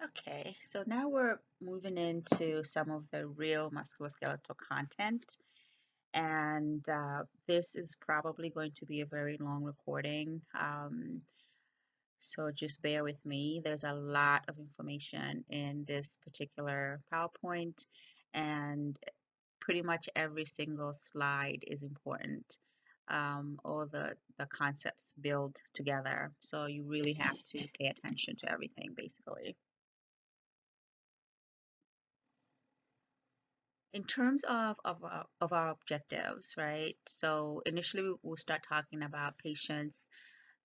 Okay, so now we're moving into some of the real musculoskeletal content, and this is probably going to be a very long recording. So just bear with me. There's a lot of information in this particular PowerPoint, and pretty much every single slide is important. All the concepts build together, so you really have to pay attention to everything, basically. In terms of our objectives, right? So initially we'll start talking about patients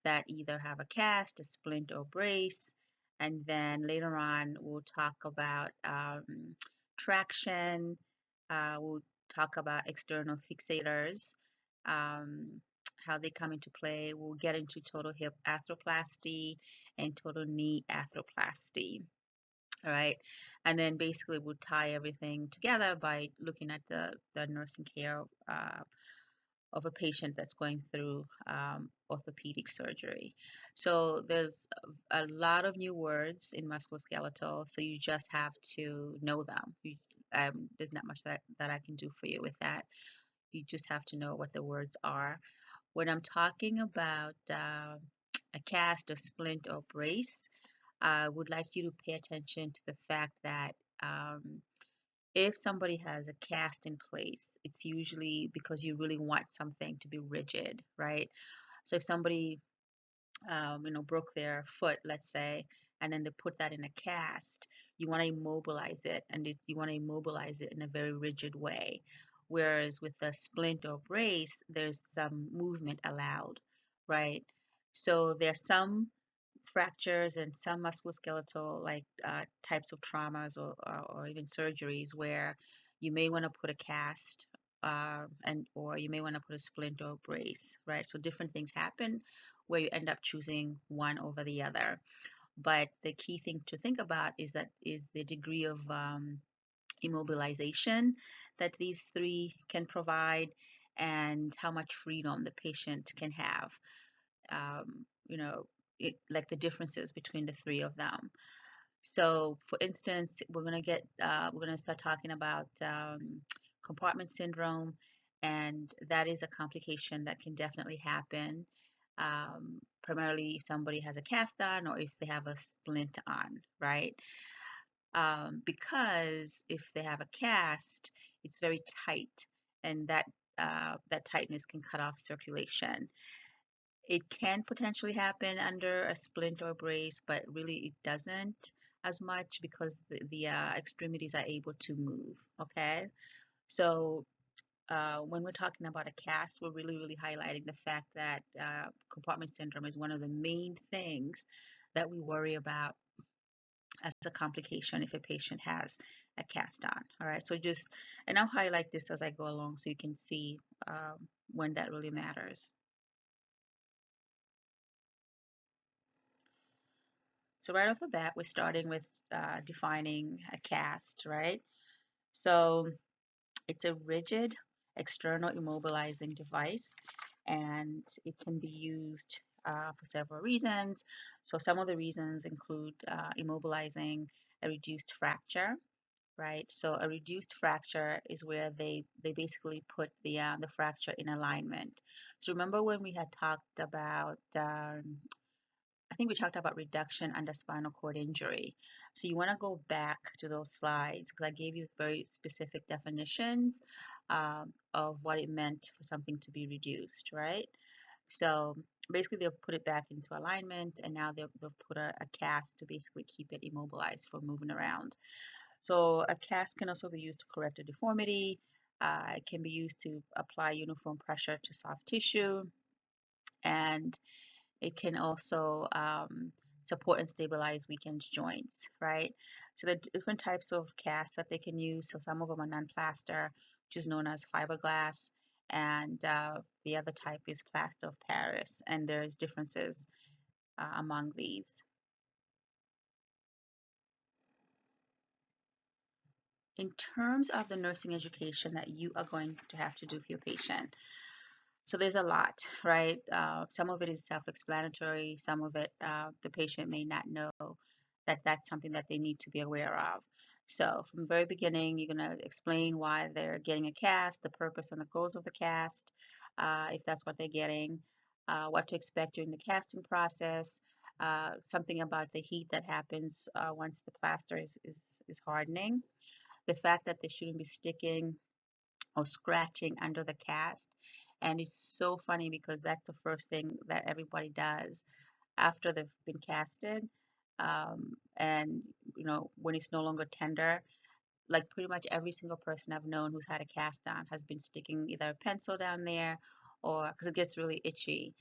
that either have a cast, a splint, or brace, and then later on we'll talk about traction. We'll talk about external fixators, um, how they come into play. We'll get into total hip arthroplasty and total knee arthroplasty. All right. And then basically we'll tie everything together by looking at the nursing care of a patient that's going through orthopedic surgery. So there's a lot of new words in musculoskeletal, so you just have to know them. There's not much that I can do for you with that. You just have to know what the words are. When I'm talking about a cast, a splint, or brace, I would like you to pay attention to the fact that if somebody has a cast in place, it's usually because you really want something to be rigid, right? So if somebody, broke their foot, let's say, and then they put that in a cast, you want to immobilize it, and you want to immobilize it in a very rigid way. Whereas with a splint or brace, there's some movement allowed, right? So there's some fractures and some musculoskeletal like types of traumas or even surgeries where you may want to put a cast and or you may want to put a splint or brace, right? So different things happen where you end up choosing one over the other. But the key thing to think about is the degree of immobilization that these three can provide and how much freedom the patient can have. Um, you know, like the differences between the three of them. So, for instance, we're gonna start talking about compartment syndrome, and that is a complication that can definitely happen. Primarily, if somebody has a cast on or if they have a splint on, right? Because if they have a cast, it's very tight, and that tightness can cut off circulation. It can potentially happen under a splint or brace, but really it doesn't as much because the extremities are able to move. Okay, so when we're talking about a cast, we're really highlighting the fact that compartment syndrome is one of the main things that we worry about as a complication if a patient has a cast on. All right, so and I'll highlight this as I go along so you can see when that really matters. So right off the bat, we're starting with defining a cast, right? So it's a rigid external immobilizing device, and it can be used for several reasons. So some of the reasons include immobilizing a reduced fracture, right? So a reduced fracture is where they basically put the fracture in alignment. So remember when we had talked about I think we talked about reduction under spinal cord injury. So you want to go back to those slides because I gave you very specific definitions of what it meant for something to be reduced, right? So basically they'll put it back into alignment and now they'll put a cast to basically keep it immobilized from moving around. So a cast can also be used to correct a deformity. It can be used to apply uniform pressure to soft tissue, and it can also support and stabilize weakened joints, right? So the different types of casts that they can use. So some of them are non-plaster, which is known as fiberglass, and the other type is plaster of Paris. And there's differences among these. In terms of the nursing education that you are going to have to do for your patient, so there's a lot, right? Some of it is self-explanatory. Some of it the patient may not know that that's something that they need to be aware of. So from the very beginning, you're going to explain why they're getting a cast, the purpose and the goals of the cast, if that's what they're getting, what to expect during the casting process, something about the heat that happens once the plaster is hardening, the fact that they shouldn't be sticking or scratching under the cast. And it's so funny because that's the first thing that everybody does after they've been casted. And when it's no longer tender, like pretty much every single person I've known who's had a cast on has been sticking either a pencil down there or because it gets really itchy.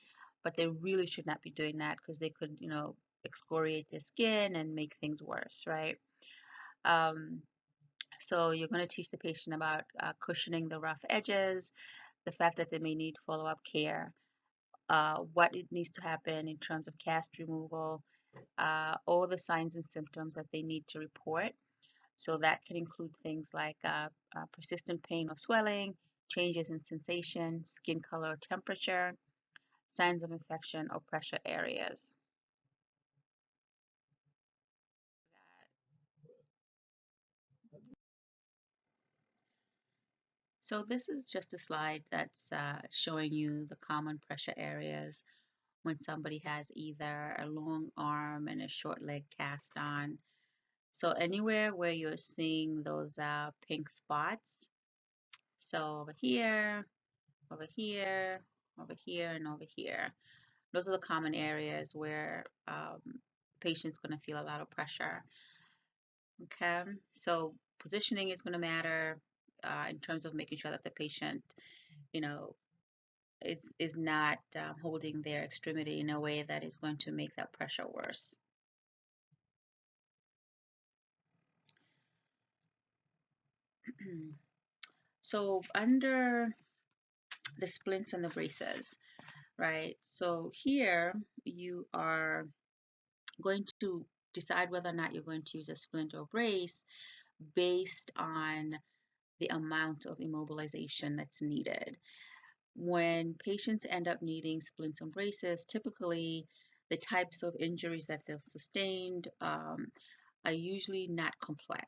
But they really should not be doing that because they could, excoriate their skin and make things worse, right? Um, so you're going to teach the patient about cushioning the rough edges, the fact that they may need follow-up care, what it needs to happen in terms of cast removal, all the signs and symptoms that they need to report. So that can include things like persistent pain or swelling, changes in sensation, skin color or temperature, signs of infection or pressure areas. So this is just a slide that's showing you the common pressure areas when somebody has either a long arm and a short leg cast on. So anywhere where you're seeing those pink spots, so over here, over here, over here, and over here, those are the common areas where patient's going to feel a lot of pressure. Okay, so positioning is going to matter in terms of making sure that the patient, you know, is not holding their extremity in a way that is going to make that pressure worse. So under the splints and the braces, right? So here you are going to decide whether or not you're going to use a splint or brace based on the amount of immobilization that's needed. When patients end up needing splints and braces, typically the types of injuries that they've sustained are usually not complex.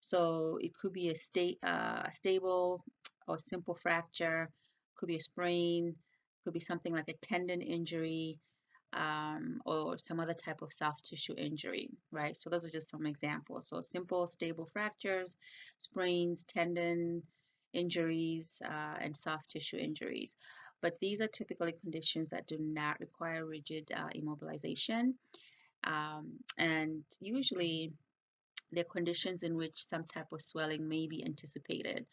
So it could be a stable or simple fracture, could be a sprain, could be something like a tendon injury, or some other type of soft tissue injury, right? So those are just some examples. So simple, stable fractures, sprains, tendon injuries, and soft tissue injuries. But these are typically conditions that do not require rigid immobilization. And usually they're conditions in which some type of swelling may be anticipated.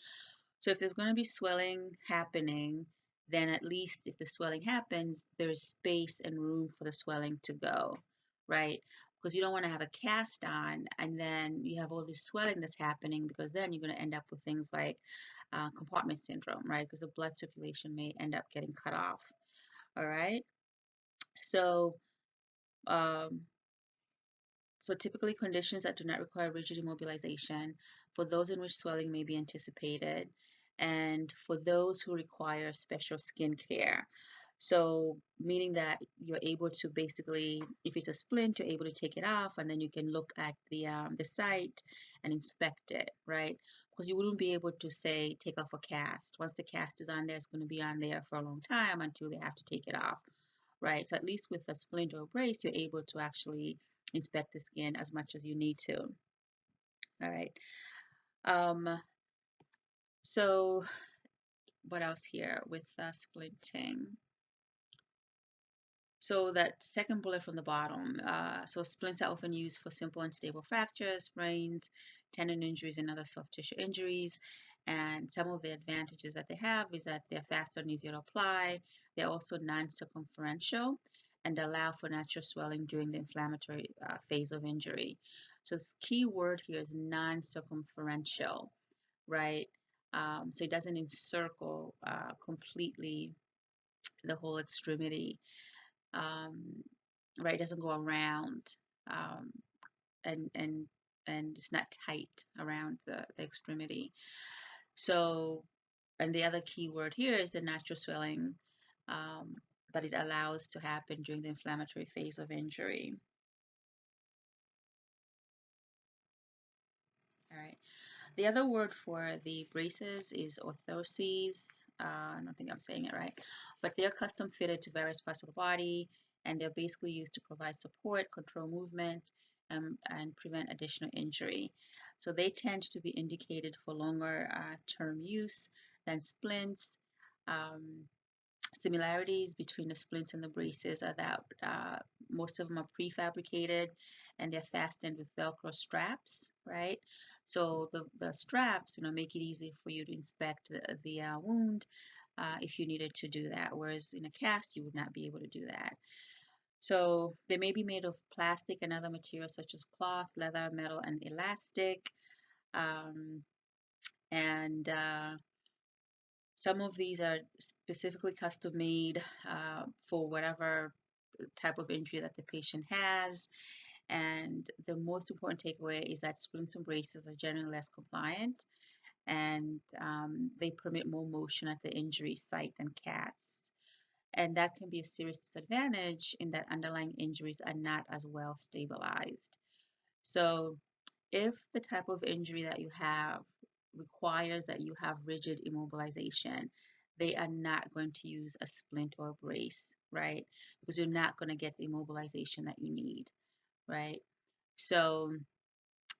So if there's going to be swelling happening, then at least if the swelling happens, there's space and room for the swelling to go, right? Because you don't want to have a cast on and then you have all this swelling that's happening because then you're going to end up with things like compartment syndrome, right? Because the blood circulation may end up getting cut off, all right? So um, So typically conditions that do not require rigid immobilization, for those in which swelling may be anticipated, and for those who require special skin care. So meaning that you're able to basically, if it's a splint, you're able to take it off, and then you can look at the site and inspect it, right? Because you wouldn't be able to say take off a cast. Once the cast is on there, it's going to be on there for a long time until they have to take it off, right? So at least with a splint or a brace, you're able to actually inspect the skin as much as you need to. All right. Um, so what else here with splinting? So that second bullet from the bottom. So splints are often used for simple and stable fractures, sprains, tendon injuries, and other soft tissue injuries. And some of the advantages that they have is that they're faster and easier to apply. They're also non-circumferential and allow for natural swelling during the inflammatory phase of injury. So the key word here is non-circumferential, right? So it doesn't encircle completely the whole extremity, um, right? It doesn't go around, um, and and and it's not tight around the extremity. So, and the other key word here is the natural swelling um, that it allows to happen during the inflammatory phase of injury. The other word for the braces is orthoses. I don't think I'm saying it right, but they're custom fitted to various parts of the body, and they're basically used to provide support, control movement, and prevent additional injury. So they tend to be indicated for longer term use than splints. Um, Similarities between the splints and the braces are that most of them are prefabricated and they're fastened with Velcro straps, right? So the straps, make it easy for you to inspect the wound if you needed to do that. Whereas in a cast, you would not be able to do that. So they may be made of plastic and other materials such as cloth, leather, metal, and elastic. Um, and Some of these are specifically custom made for whatever type of injury that the patient has. And the most important takeaway is that splints and braces are generally less compliant and they permit more motion at the injury site than casts. And that can be a serious disadvantage in that underlying injuries are not as well stabilized. So, if the type of injury that you have requires that you have rigid immobilization, they are not going to use a splint or a brace, right? Because you're not going to get the immobilization that you need, right? So,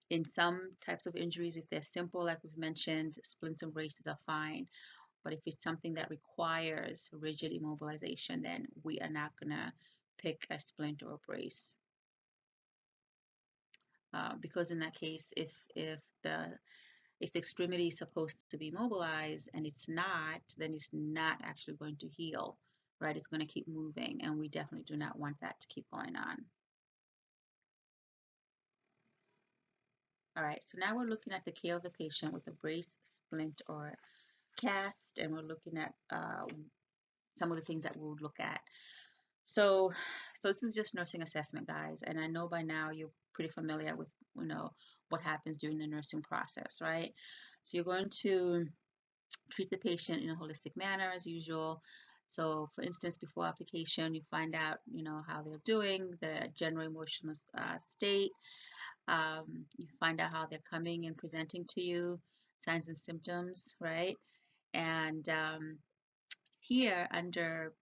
in some types of injuries, if they're simple, like we've mentioned, splints and braces are fine. But if it's something that requires rigid immobilization, then we are not going to pick a splint or a brace. Because in that case, if the extremity is supposed to be mobilized and it's not, then it's not actually going to heal, right? It's going to keep moving, and we definitely do not want that to keep going on. All right, so now we're looking at the care of the patient with a brace, splint, or cast, and we're looking at some of the things that we'll look at. So, so this is just nursing assessment, guys, and I know by now you're pretty familiar with, what happens during the nursing process, right? So you're going to treat the patient in a holistic manner as usual. So, for instance, before application, you find out, how they're doing, their general emotional state. You find out how they're coming and presenting to you, signs and symptoms, right? And here, under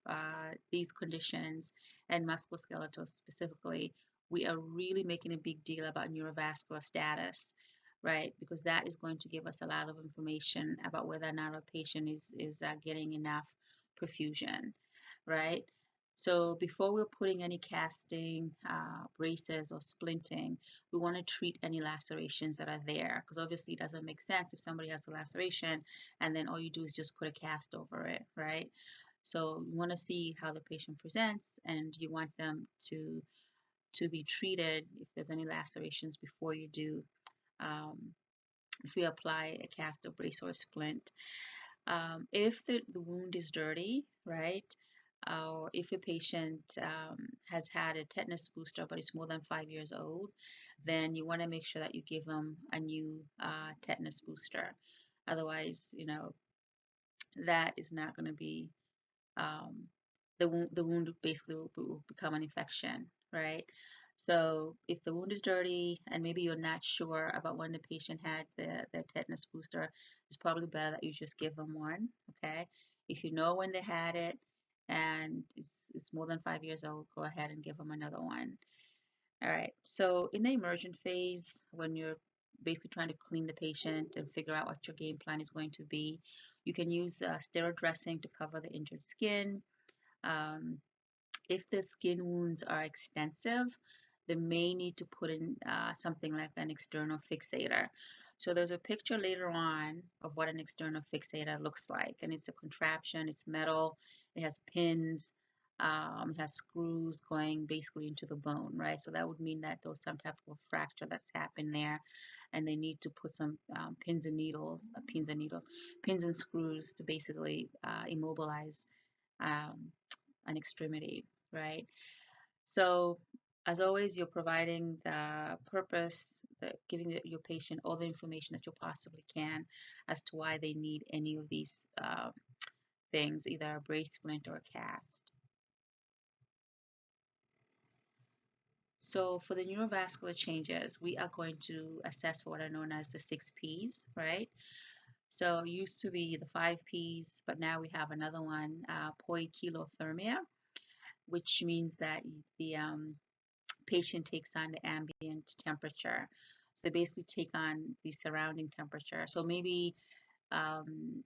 these conditions and musculoskeletal specifically, we are really making a big deal about neurovascular status, right? Because that is going to give us a lot of information about whether or not a patient is getting enough perfusion, right? So before we're putting any casting, braces, or splinting, we want to treat any lacerations that are there because obviously it doesn't make sense if somebody has a laceration and then all you do is just put a cast over it, right? So you want to see how the patient presents and you want them to be treated if there's any lacerations before you do, um, if you apply a cast or brace or a splint. If the wound is dirty, right, or if a patient has had a tetanus booster but it's more than 5 years old, then you want to make sure that you give them a new tetanus booster. Otherwise, that is not going to be the wound basically will become an infection, right? So if the wound is dirty and maybe you're not sure about when the patient had the tetanus booster, it's probably better that you just give them one, okay? If you know when they had it and it's more than 5 years old, go ahead and give them another one. All right. So in the emergent phase, when you're basically trying to clean the patient and figure out what your game plan is going to be, you can use steroid dressing to cover the injured skin. Um, if the skin wounds are extensive, they may need to put in something like an external fixator. So there's a picture later on of what an external fixator looks like, and it's a contraption. It's metal. It has pins. It has screws going basically into the bone, right? So that would mean that there's some type of fracture that's happened there, and they need to put some pins and screws to basically immobilize um, an extremity, right? So, as always, you're providing the purpose, giving your patient all the information that you possibly can as to why they need any of these things, either a brace, splint, or a cast. So for the neurovascular changes, we are going to assess what are known as the 6 Ps, right? So it used to be the 5 Ps, but now we have another one, poikilothermia, which means that the patient takes on the ambient temperature. So they basically take on the surrounding temperature. So maybe um,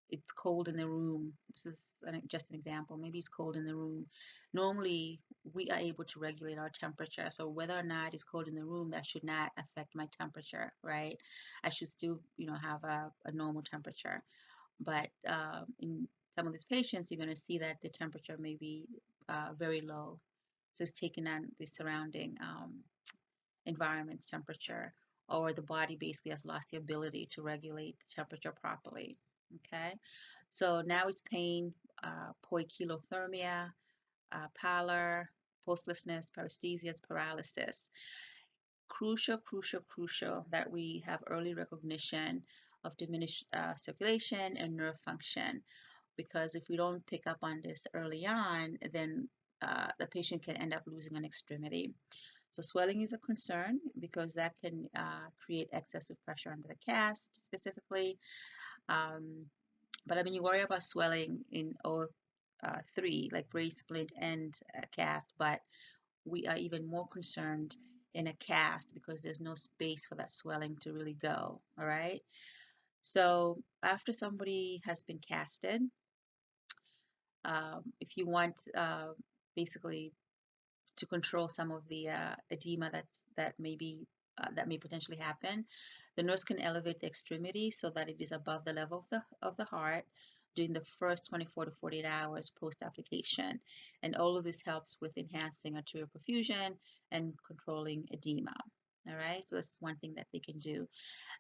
it's cold in the room. This is just an example. Maybe it's cold in the room. Normally, we are able to regulate our temperature. So whether or not it's cold in the room, that should not affect my temperature, right? I should still, have a normal temperature. But in some of these patients, you're going to see that the temperature may be very low. So it's taking on the surrounding environment's temperature, or the body basically has lost the ability to regulate the temperature properly. Okay, so now it's pain, poikilothermia, pallor, pulselessness, paresthesias, paralysis. Crucial, crucial, crucial that we have early recognition of diminished circulation and nerve function, because if we don't pick up on this early on, then the patient can end up losing an extremity. So swelling is a concern because that can create excessive pressure under the cast specifically. Um, but I mean, you worry about swelling in all three, like brace, splint, and cast, but we are even more concerned in a cast because there's no space for that swelling to really go. All right. So after somebody has been casted, if you want basically to control some of the edema that may potentially happen, the nurse can elevate the extremity so that it is above the level of the heart during the first 24 to 48 hours post application, and all of this helps with enhancing arterial perfusion and controlling edema. All right, so that's one thing that they can do.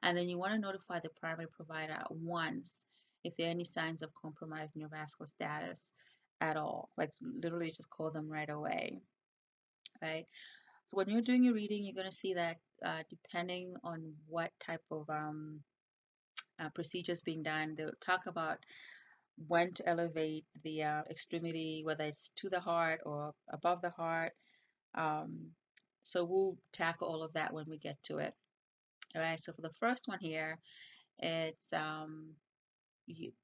And then you want to notify the primary provider once if there are any signs of compromised neurovascular status at all. Like literally just call them right away, right? So when you're doing your reading, you're going to see that depending on what type of procedures being done, they'll talk about when to elevate the extremity, whether it's to the heart or above the heart. Um, so we'll tackle all of that when we get to it. All right. So for the first one here, it's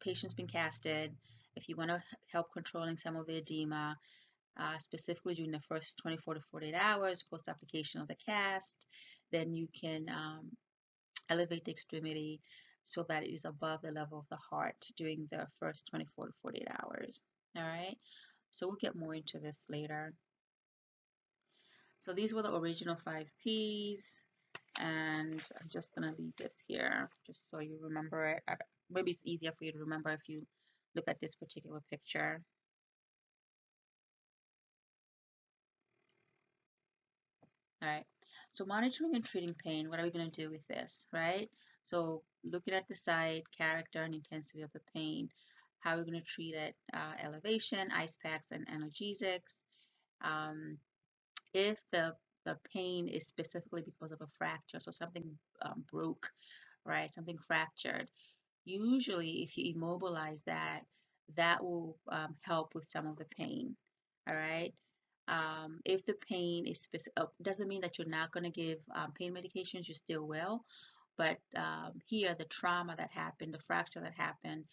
patient's been casted. If you want to help controlling some of the edema, specifically during the first 24 to 48 hours post application of the cast, then you can elevate the extremity so that it is above the level of the heart during the first 24 to 48 hours. All right, so we'll get more into this later. So these were the original 5 Ps, and I'm just going to leave this here just so you remember it. Maybe it's easier for you to remember if you look at this particular picture. All right. So monitoring and treating pain, what are we going to do with this, right? So looking at the site, character, and intensity of the pain, how are we going to treat it? Elevation, ice packs, and analgesics. Um, if the pain is specifically because of a fracture, so something broke, right? Something fractured. Usually, if you immobilize that, that will help with some of the pain. All right. If the pain is specific, doesn't mean that you're not going to give pain medications, you still will. But here, the trauma that happened, the fracture that happened,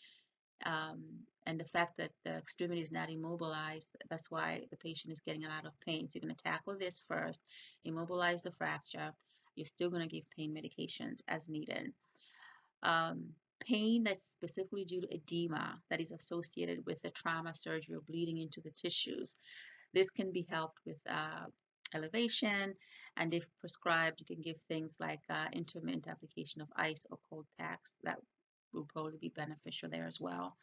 um, and the fact that the extremity is not immobilized, that's why the patient is getting a lot of pain. So you're going to tackle this first, immobilize the fracture. You're still going to give pain medications as needed. Um, Pain that's specifically due to edema that is associated with the trauma, surgery, or bleeding into the tissues. This can be helped with elevation, and if prescribed, you can give things like intermittent application of ice or cold packs. That will probably be beneficial there as well.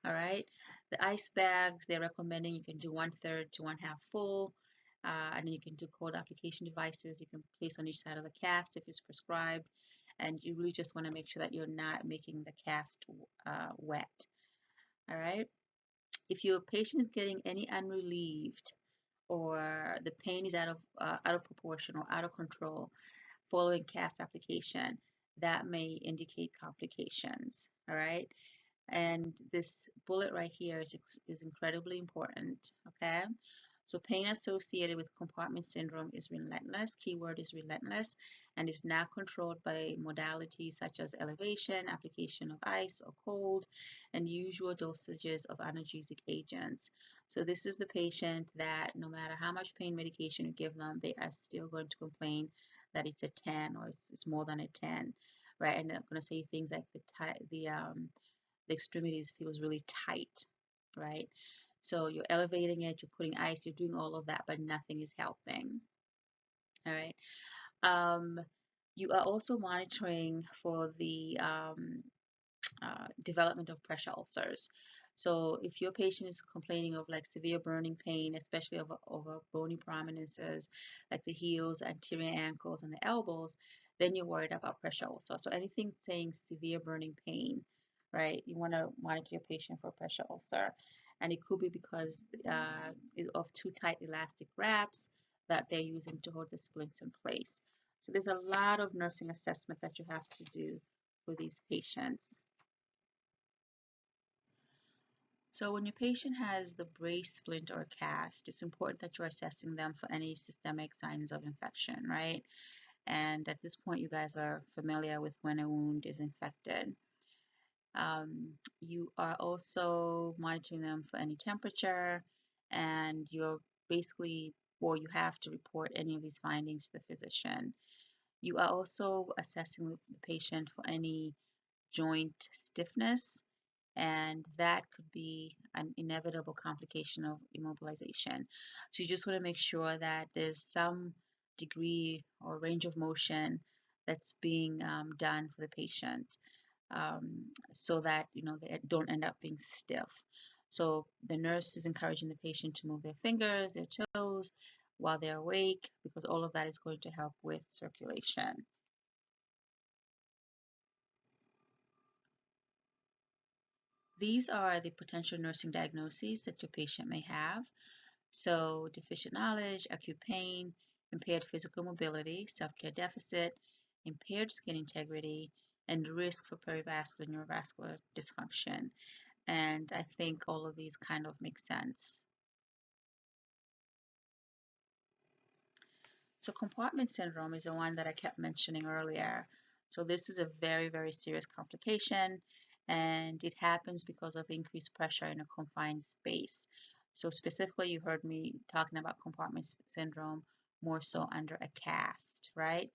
All right. The ice bags, they're recommending you can do 1/3 to 1/2 full. And then you can do cold application devices you can place on each side of the cast if it's prescribed. And you really just want to make sure that you're not making the cast wet. All right. If your patient is getting any unrelieved or the pain is out of proportion or out of control following cast application, that may indicate complications. All right. And this bullet right here is incredibly important. Okay. So pain associated with compartment syndrome is relentless. Keyword is relentless, and is not controlled by modalities such as elevation, application of ice or cold, and usual dosages of analgesic agents. So this is the patient that no matter how much pain medication you give them, they are still going to complain that it's a 10 or it's more than a 10, right? And they're going to say things like the extremities feels really tight, right? So you're elevating it, you're putting ice, you're doing all of that, but nothing is helping. All right. Um, you are also monitoring for the development of pressure ulcers. So if your patient is complaining of like severe burning pain, especially over bony prominences like the heels, anterior ankles, and the elbows, then you're worried about pressure ulcer. So anything saying severe burning pain, right? You want to monitor your patient for pressure ulcer. And it could be because of too tight elastic wraps that they're using to hold the splints in place. So there's a lot of nursing assessment that you have to do for these patients. So when your patient has the brace, splint, or cast, it's important that you're assessing them for any systemic signs of infection, right? And at this point, you guys are familiar with when a wound is infected. You are also monitoring them for any temperature, and you're basically, or you have to report any of these findings to the physician. You are also assessing the patient for any joint stiffness, and that could be an inevitable complication of immobilization. So you just want to make sure that there's some degree or range of motion that's being done for the patient, so that they don't end up being stiff. So the nurse is encouraging the patient to move their fingers, their toes while they're awake, because all of that is going to help with circulation. These are the potential nursing diagnoses that your patient may have. So, deficient knowledge, acute pain, impaired physical mobility, self care deficit, impaired skin integrity, and risk for perivascular neurovascular dysfunction. And I think all of these kind of make sense. So compartment syndrome is the one that I kept mentioning earlier. So this is a very, very serious complication, and it happens because of increased pressure in a confined space. So specifically, you heard me talking about compartment syndrome more so under a cast, right?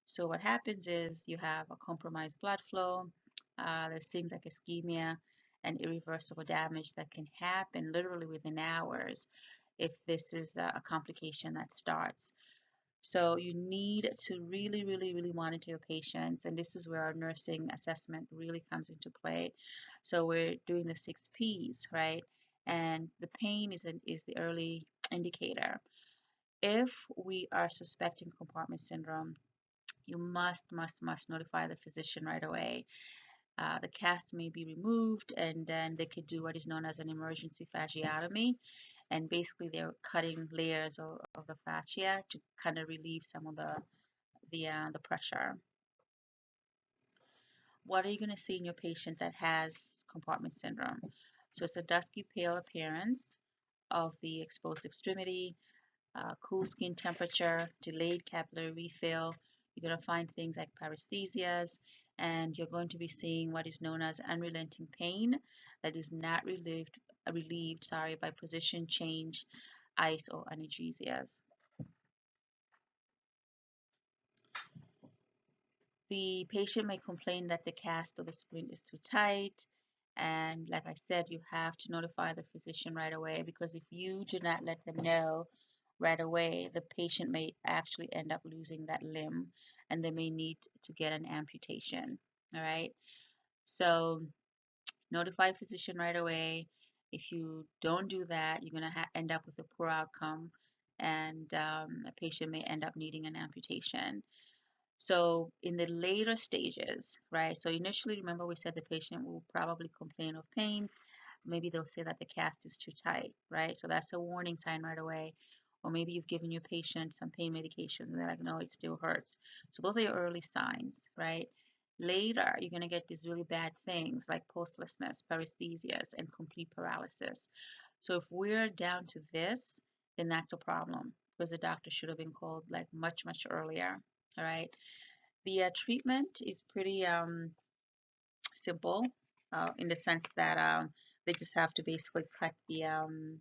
So what happens is you have a compromised blood flow. There's things like ischemia and irreversible damage that can happen literally within hours if this is a complication that starts. So you need to really, really, really monitor your patients, and this is where our nursing assessment really comes into play. So we're doing the 6 Ps, right? And the pain is the early indicator. If we are suspecting compartment syndrome, you must notify the physician right away. The cast may be removed, and then they could do what is known as an emergency fasciotomy, and basically they're cutting layers of the fascia to kind of relieve some of the pressure. What are you going to see in your patient that has compartment syndrome? So it's a dusky pale appearance of the exposed extremity, cool skin temperature, delayed capillary refill. You're going to find things like paresthesias, and you're going to be seeing what is known as unrelenting pain that is not relieved, by position change, ice, or analgesias. The patient may complain that the cast or the splint is too tight. And like I said, you have to notify the physician right away, because if you do not let them know right away, the patient may actually end up losing that limb and they may need to get an amputation. All right. So notify physician right away. If you don't do that, you're going to end up with a poor outcome, and a patient may end up needing an amputation. So in the later stages, right? So initially, remember we said the patient will probably complain of pain. Maybe they'll say that the cast is too tight, right? So that's a warning sign right away. Or maybe you've given your patient some pain medications and they're like, no, it still hurts. So those are your early signs, right? Later, you're going to get these really bad things like postlessness, paresthesias, and complete paralysis. So if we're down to this, then that's a problem because the doctor should have been called like much, much earlier. All right. The treatment is pretty simple in the sense that they just have to basically cut the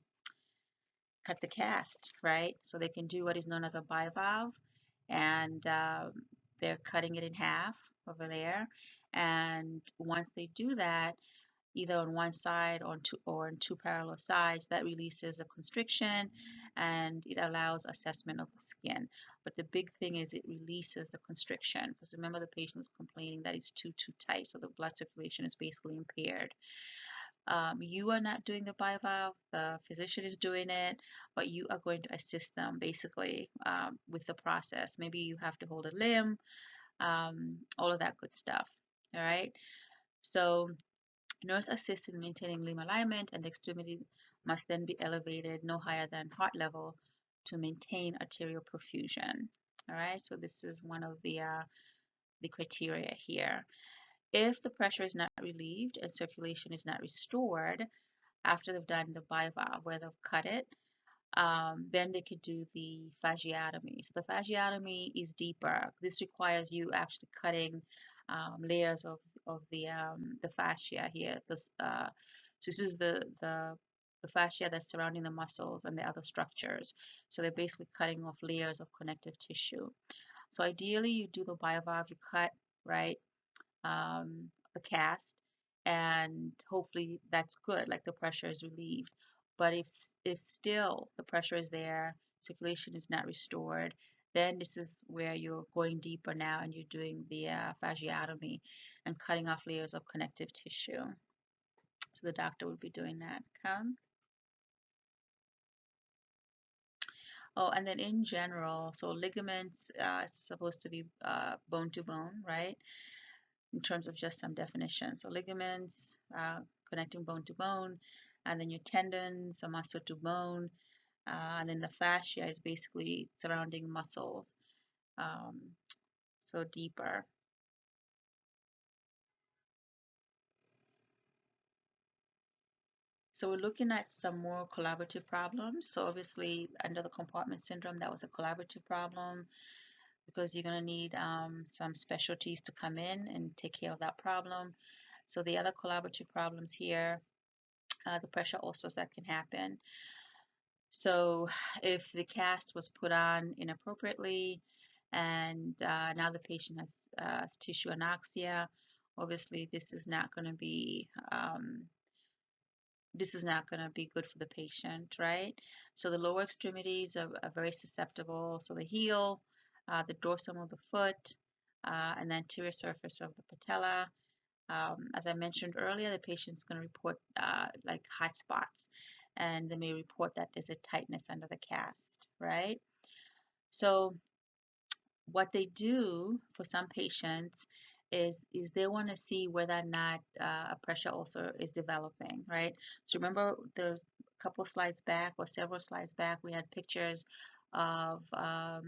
cast, right? So they can do what is known as a bivalve, and they're cutting it in half over there. And once they do that, either on one side or on two parallel sides, that releases a constriction and it allows assessment of the skin. But the big thing is it releases the constriction because remember the patient was complaining that it's too tight, so the blood circulation is basically impaired. You are not doing the bivalve, the physician is doing it, but you are going to assist them basically with the process. Maybe you have to hold a limb, all of that good stuff. All right. So nurse assists in maintaining limb alignment, and the extremity must then be elevated no higher than heart level to maintain arterial perfusion. All right, so this is one of the criteria here. If the pressure is not relieved and circulation is not restored after they've done the bivalve, where they've cut it, then they could do the fasciotomy. So the fasciotomy is deeper. This requires you actually cutting layers of the fascia here. So this is the fascia that's surrounding the muscles and the other structures. So they're basically cutting off layers of connective tissue. So ideally, you do the bivalve, you cut right the cast, and hopefully that's good, like the pressure is relieved. But if still the pressure is there, circulation is not restored, then this is where you're going deeper now and you're doing the fasciotomy and cutting off layers of connective tissue. So the doctor would be doing that. Okay? Oh, and then in general, so ligaments is supposed to be bone to bone, right? In terms of just some definition. So ligaments, connecting bone to bone, and then your tendons, a muscle to bone, and then the fascia is basically surrounding muscles, um, so deeper. So we're looking at some more collaborative problems. So obviously under the compartment syndrome, that was a collaborative problem because you're going to need some specialties to come in and take care of that problem. So the other collaborative problems here, the pressure ulcers that can happen. So if the cast was put on inappropriately and now the patient has tissue anoxia, obviously this is not going to be good for the patient, right? So the lower extremities are very susceptible. So the heel, the dorsum of the foot, and the anterior surface of the patella. As I mentioned earlier, the patient's going to report like hot spots, and they may report that there's a tightness under the cast, right? So what they do for some patients is they want to see whether or not a pressure ulcer is developing, right? So remember, there's a couple slides back or several slides back, we had pictures of a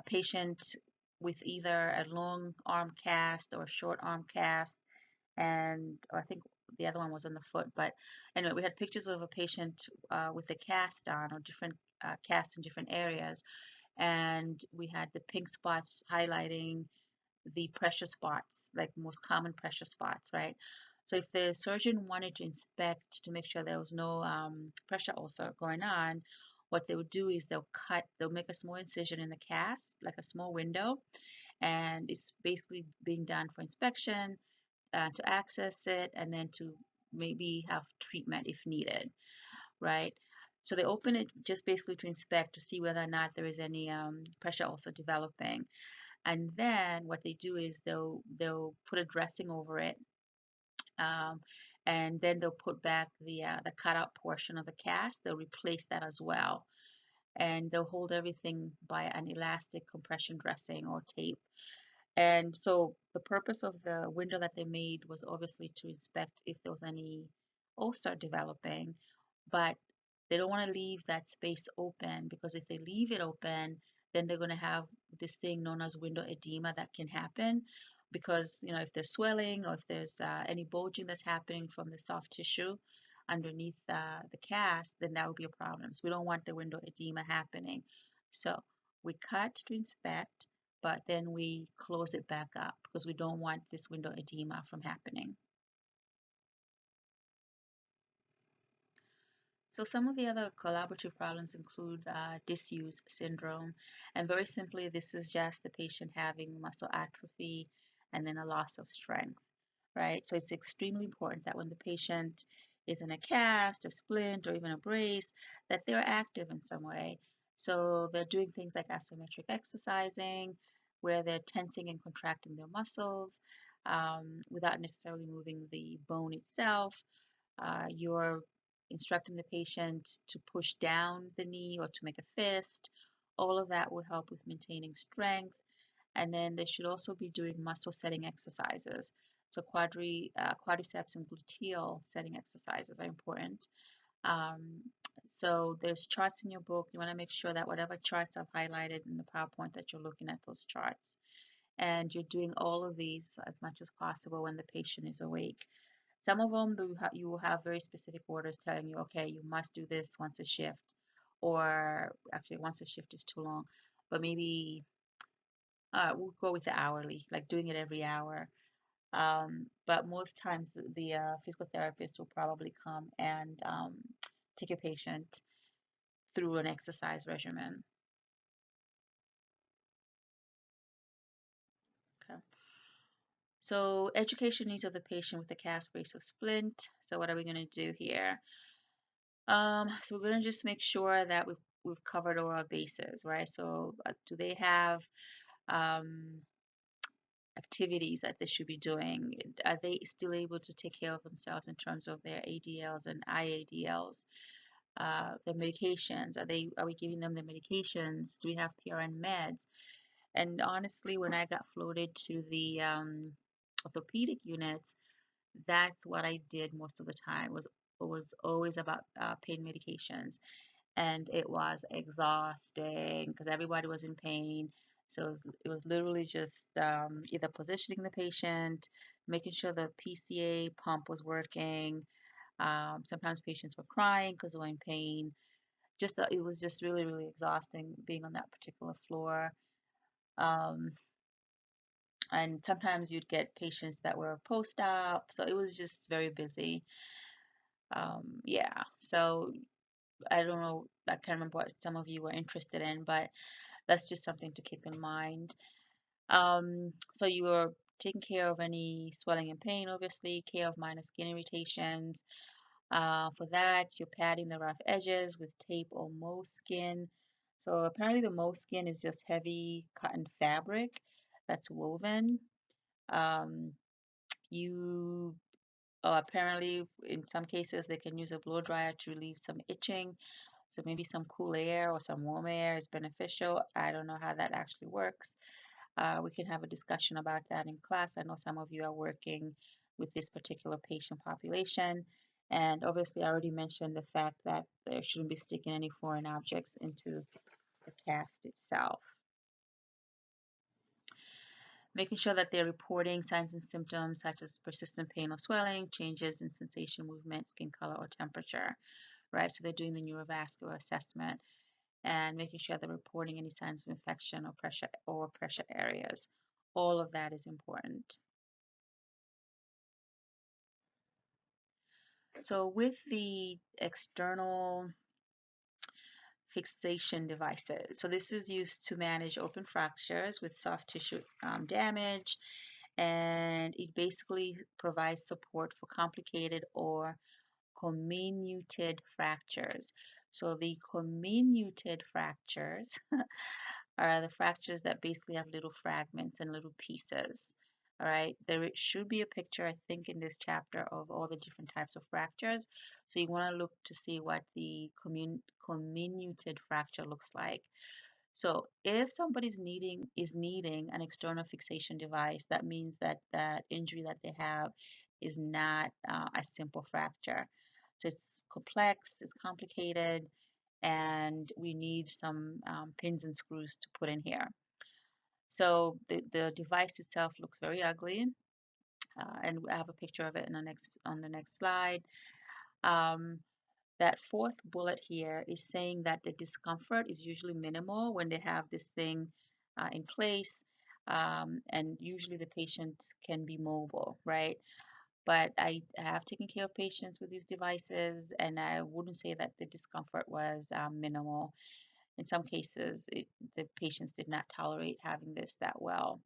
patient with either a long arm cast or a short arm cast, and or I think the other one was on the foot. But anyway, we had pictures of a patient with a cast on or different casts in different areas, and we had the pink spots highlighting the pressure spots, like most common pressure spots, right? So if the surgeon wanted to inspect to make sure there was no pressure ulcer going on, what they would do is they'll make a small incision in the cast, like a small window, and it's basically being done for inspection, to access it, and then to maybe have treatment if needed, right? So they open it just basically to inspect to see whether or not there is any pressure also developing. And then what they do is they'll put a dressing over it, um, and then they'll put back the cutout portion of the cast. They'll replace that as well, and they'll hold everything by an elastic compression dressing or tape. And so the purpose of the window that they made was obviously to inspect if there was any ulcer developing, but they don't want to leave that space open because if they leave it open, then they're going to have this thing known as window edema that can happen because, if there's swelling or if there's any bulging that's happening from the soft tissue, underneath the cast, then that would be a problem. So we don't want the window edema happening. So we cut to inspect, but then we close it back up because we don't want this window edema from happening. So some of the other collaborative problems include disuse syndrome, and very simply, this is just the patient having muscle atrophy and then a loss of strength, right? So it's extremely important that when the patient is in a cast, a splint, or even a brace, that they're active in some way. So they're doing things like isometric exercising, where they're tensing and contracting their muscles without necessarily moving the bone itself. You're instructing the patient to push down the knee or to make a fist. All of that will help with maintaining strength. And then they should also be doing muscle setting exercises. So quadriceps and gluteal setting exercises are important. Um, so there's charts in your book. You want to make sure that whatever charts I've highlighted in the PowerPoint that you're looking at those charts. And you're doing all of these as much as possible when the patient is awake. Some of them you will have very specific orders telling you, okay, you must do this once a shift, or actually once a shift is too long, but maybe we'll go with the hourly, like doing it every hour. But most times the physical therapist will probably come and take a patient through an exercise regimen. Okay. So education needs of the patient with the cast brace or splint. So what are we going to do here? So we're going to just make sure that we've covered all our bases, right? So do they have um, activities that they should be doing? Are they still able to take care of themselves in terms of their ADLs and IADLs? Their medications, are we giving them the medications? Do we have PRN meds? And honestly, when I got floated to the orthopedic units, that's what I did most of the time. Was always about pain medications, and it was exhausting because everybody was in pain. So it was literally just either positioning the patient, making sure the PCA pump was working. Sometimes patients were crying because they were in pain. It was just really, really exhausting being on that particular floor. Um, and sometimes you'd get patients that were post-op, so it was just very busy. Yeah, so I don't know, I can't remember what some of you were interested in, but that's just something to keep in mind. So you were taking care of any swelling and pain, obviously, care of minor skin irritations. For that, you're padding the rough edges with tape or moleskin. So apparently the moleskin is just heavy cotton fabric that's woven. Um, you apparently in some cases they can use a blow dryer to relieve some itching. So maybe some cool air or some warm air is beneficial. I don't know how that actually works. We can have a discussion about that in class. I know some of you are working with this particular patient population. And obviously, I already mentioned the fact that there shouldn't be sticking any foreign objects into the cast itself. Making sure that they're reporting signs and symptoms such as persistent pain or swelling, changes in sensation, movement, skin color, or temperature, right? So they're doing the neurovascular assessment and making sure they're reporting any signs of infection or pressure areas. All of that is important. So with the external fixation devices, so this is used to manage open fractures with soft tissue damage, and it basically provides support for complicated or comminuted fractures. So the comminuted fractures are the fractures that basically have little fragments and little pieces. All right, there should be a picture, I think, in this chapter of all the different types of fractures. So you want to look to see what the comminuted fracture looks like. So if somebody's needing an external fixation device, that means that that injury that they have is not a simple fracture. So it's complex, it's complicated, and we need some pins and screws to put in here. So the device itself looks very ugly, and I have a picture of it in the next on the next slide. Um, that fourth bullet here is saying that the discomfort is usually minimal when they have this thing in place, and usually the patients can be mobile, right? But I have taken care of patients with these devices, and I wouldn't say that the discomfort was minimal. In some cases, the patients did not tolerate having this that well.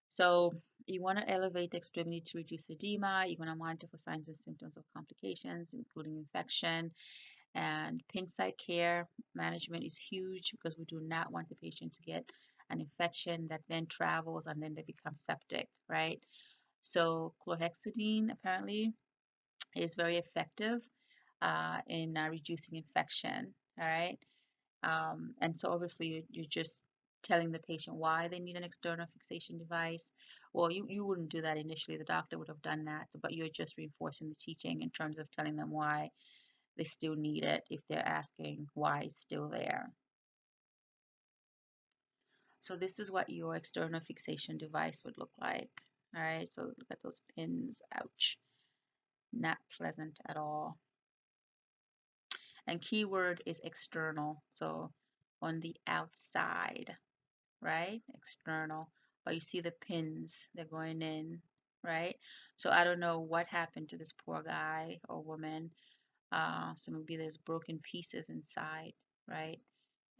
So you want to elevate the extremity to reduce edema. You're going to monitor for signs and symptoms of complications, including infection. And pin site care management is huge because we do not want the patient to get an infection that then travels and then they become septic, right? So chlorhexidine apparently is very effective in reducing infection, all right? And so obviously you're just telling the patient why they need an external fixation device. Well, you wouldn't do that initially. The doctor would have done that, but you're just reinforcing the teaching in terms of telling them why they still need it if they're asking why it's still there. So this is what your external fixation device would look like. All right, so look at those pins. Ouch. Not pleasant at all. And keyword is external. So on the outside, right? External. But you see the pins, they're going in, right? So I don't know what happened to this poor guy or woman. So maybe there's broken pieces inside, right?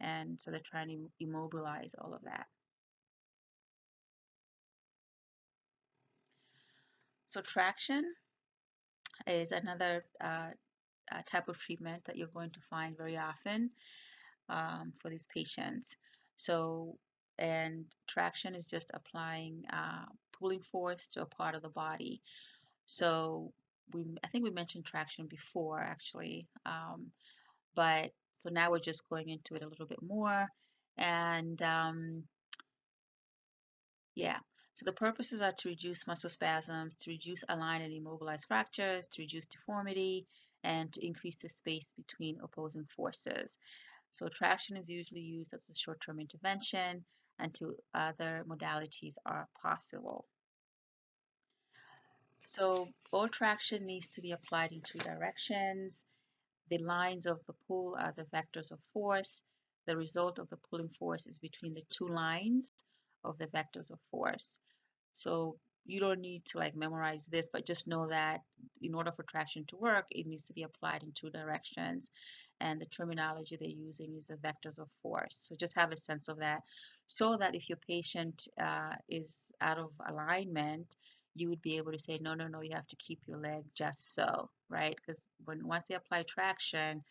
And so they're trying to immobilize all of that. So traction is another type of treatment that you're going to find very often for these patients. So, and traction is just applying pulling force to a part of the body. So I think we mentioned traction before actually, but so now we're just going into it a little bit more, and yeah. So the purposes are to reduce muscle spasms, to reduce align and immobilize fractures, to reduce deformity, and to increase the space between opposing forces. So traction is usually used as a short-term intervention until other modalities are possible. So all traction needs to be applied in two directions. The lines of the pull are the vectors of force. The result of the pulling force is between the two lines of the vectors of force. So you don't need to like memorize this, but just know that in order for traction to work, it needs to be applied in two directions. And the terminology they're using is the vectors of force. So just have a sense of that so that if your patient is out of alignment, you would be able to say, no, no, no, you have to keep your leg just so, right? Because once they apply traction,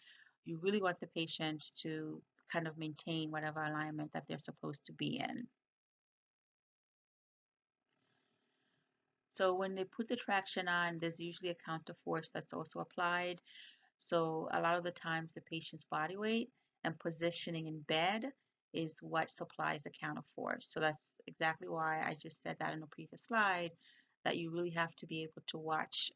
you really want the patient to kind of maintain whatever alignment that they're supposed to be in. So when they put the traction on, there's usually a counter force that's also applied. So a lot of the times the patient's body weight and positioning in bed is what supplies the counter force. So that's exactly why I just said that in the previous slide, that you really have to be able to watch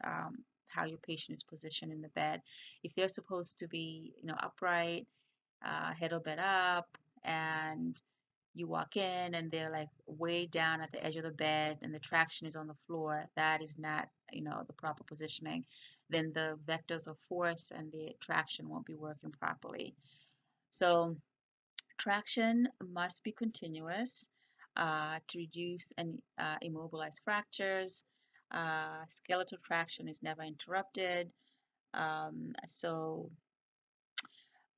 how your patient is positioned in the bed. If they're supposed to be, upright, head or bed up, and you walk in and they're like way down at the edge of the bed and the traction is on the floor, that is not, the proper positioning. Then the vectors of force and the traction won't be working properly. So traction must be continuous to reduce and immobilize fractures. Skeletal traction is never interrupted. So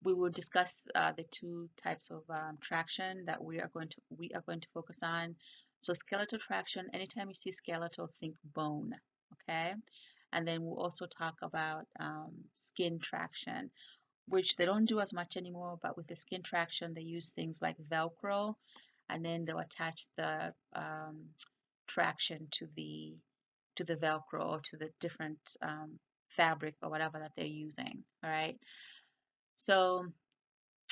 we will discuss the two types of traction that we are going to focus on. So skeletal traction, anytime you see skeletal, think bone, okay? And then we'll also talk about skin traction, which they don't do as much anymore, but with the skin traction, they use things like Velcro, and then they'll attach the traction to the Velcro or to the different fabric or whatever that they're using, all right? So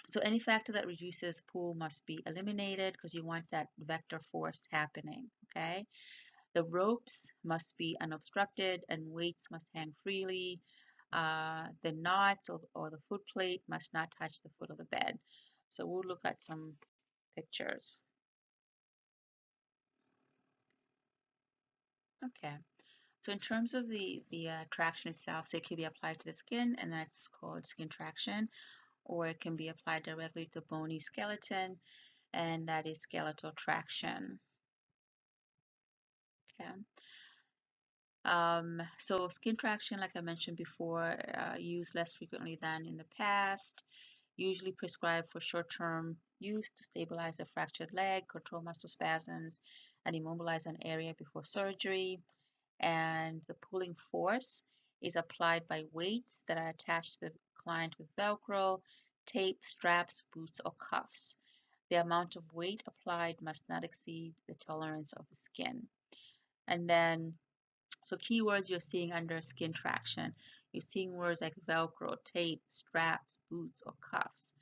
so any factor that reduces pull must be eliminated because you want that vector force happening, okay? The ropes must be unobstructed and weights must hang freely. The knots or the foot plate must not touch the foot of the bed. So we'll look at some pictures. Okay, So in terms of the traction itself, so it can be applied to the skin, and that's called skin traction, or it can be applied directly to the bony skeleton, and that is skeletal traction. Okay. So skin traction, like I mentioned before, used less frequently than in the past, usually prescribed for short-term use to stabilize the fractured leg, control muscle spasms, and immobilize an area before surgery. And the pulling force is applied by weights that are attached to the client with Velcro, tape, straps, boots, or cuffs. The amount of weight applied must not exceed the tolerance of the skin. And then, so keywords you're seeing under skin traction, you're seeing words like Velcro, tape, straps, boots, or cuffs.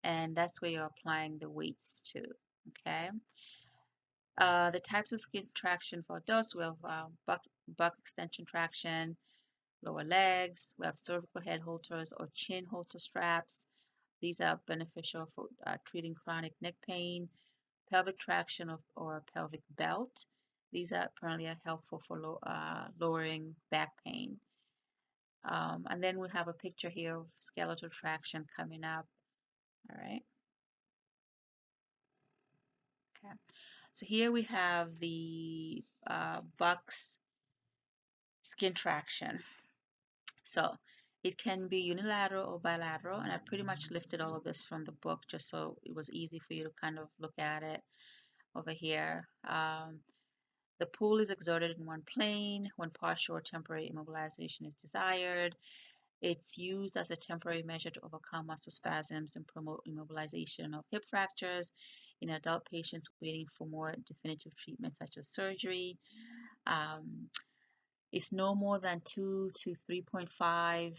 And that's where you're applying the weights to. Okay. The types of skin traction for adults, we have buck extension traction, lower legs. We have cervical head halters or chin halter straps. These are beneficial for treating chronic neck pain. Pelvic traction or pelvic belt. These are apparently are helpful for lowering back pain. And then we have a picture here of skeletal traction coming up. All right. Okay. So here we have the bucks skin traction. So it can be unilateral or bilateral, and I pretty much lifted all of this from the book just so it was easy for you to kind of look at it over here. The pull is exerted in one plane when partial or temporary immobilization is desired. It's used as a temporary measure to overcome muscle spasms and promote immobilization of hip fractures in adult patients waiting for more definitive treatment such as surgery. Um, it's no more than 2 to 3.5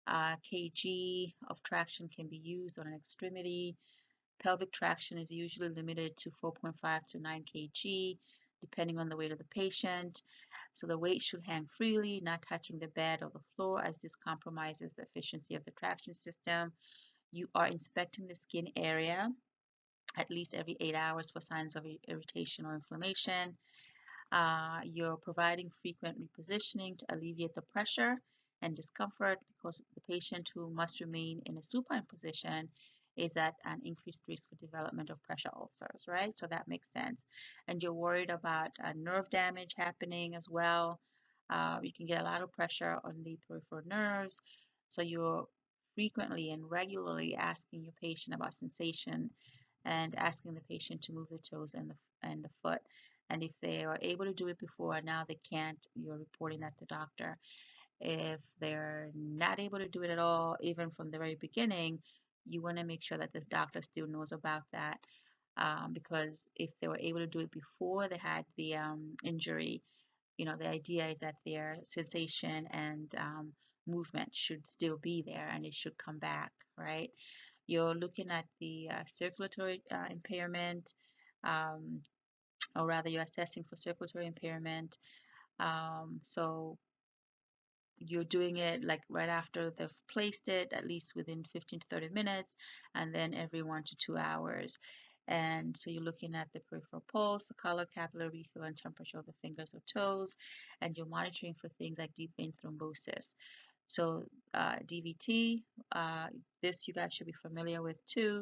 kg of traction can be used on an extremity. Pelvic traction is usually limited to 4.5 to 9 kg, depending on the weight of the patient. So the weight should hang freely, not touching the bed or the floor, as this compromises the efficiency of the traction system. You are inspecting the skin area at least every 8 hours for signs of irritation or inflammation. You're providing frequent repositioning to alleviate the pressure and discomfort because the patient who must remain in a supine position is at an increased risk for development of pressure ulcers, right? So that makes sense. And you're worried about nerve damage happening as well. You can get a lot of pressure on the peripheral nerves. So you're frequently and regularly asking your patient about sensation and asking the patient to move the toes and the foot. And if they are able to do it before, now they can't, you're reporting that to the doctor. If they're not able to do it at all, even from the very beginning, you want to make sure that the doctor still knows about that. Because if they were able to do it before they had the injury, the idea is that their sensation and movement should still be there and it should come back, right? You're looking at the circulatory impairment, um, or rather, you're assessing for circulatory impairment. So you're doing it like right after they've placed it, at least within 15 to 30 minutes, and then every 1 to 2 hours. And so you're looking at the peripheral pulse, the color, capillary refill, and temperature of the fingers or toes, and you're monitoring for things like deep vein thrombosis. So DVT, this you guys should be familiar with too.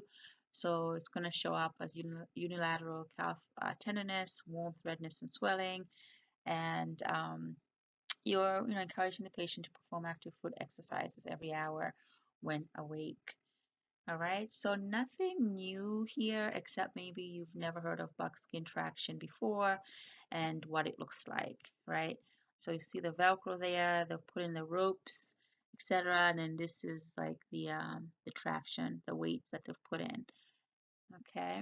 So it's going to show up as unilateral calf tenderness, warmth, redness, and swelling. And you're encouraging the patient to perform active foot exercises every hour when awake. All right, so nothing new here except maybe you've never heard of buckskin traction before and what it looks like, right? So you see the Velcro there, they've put in the ropes, etc. And then this is like the traction, the weights that they've put in. Okay,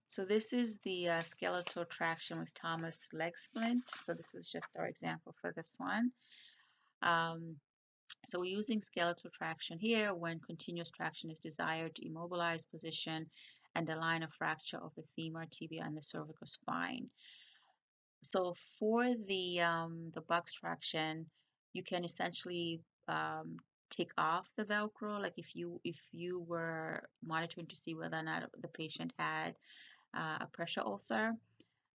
so this is the skeletal traction with Thomas leg splint. So this is just our example for this one. Um, So we're using skeletal traction here when continuous traction is desired to immobilize position and align a fracture of the femur, tibia, and the cervical spine. So for the box traction, you can essentially take off the Velcro. Like if you were monitoring to see whether or not the patient had a pressure ulcer,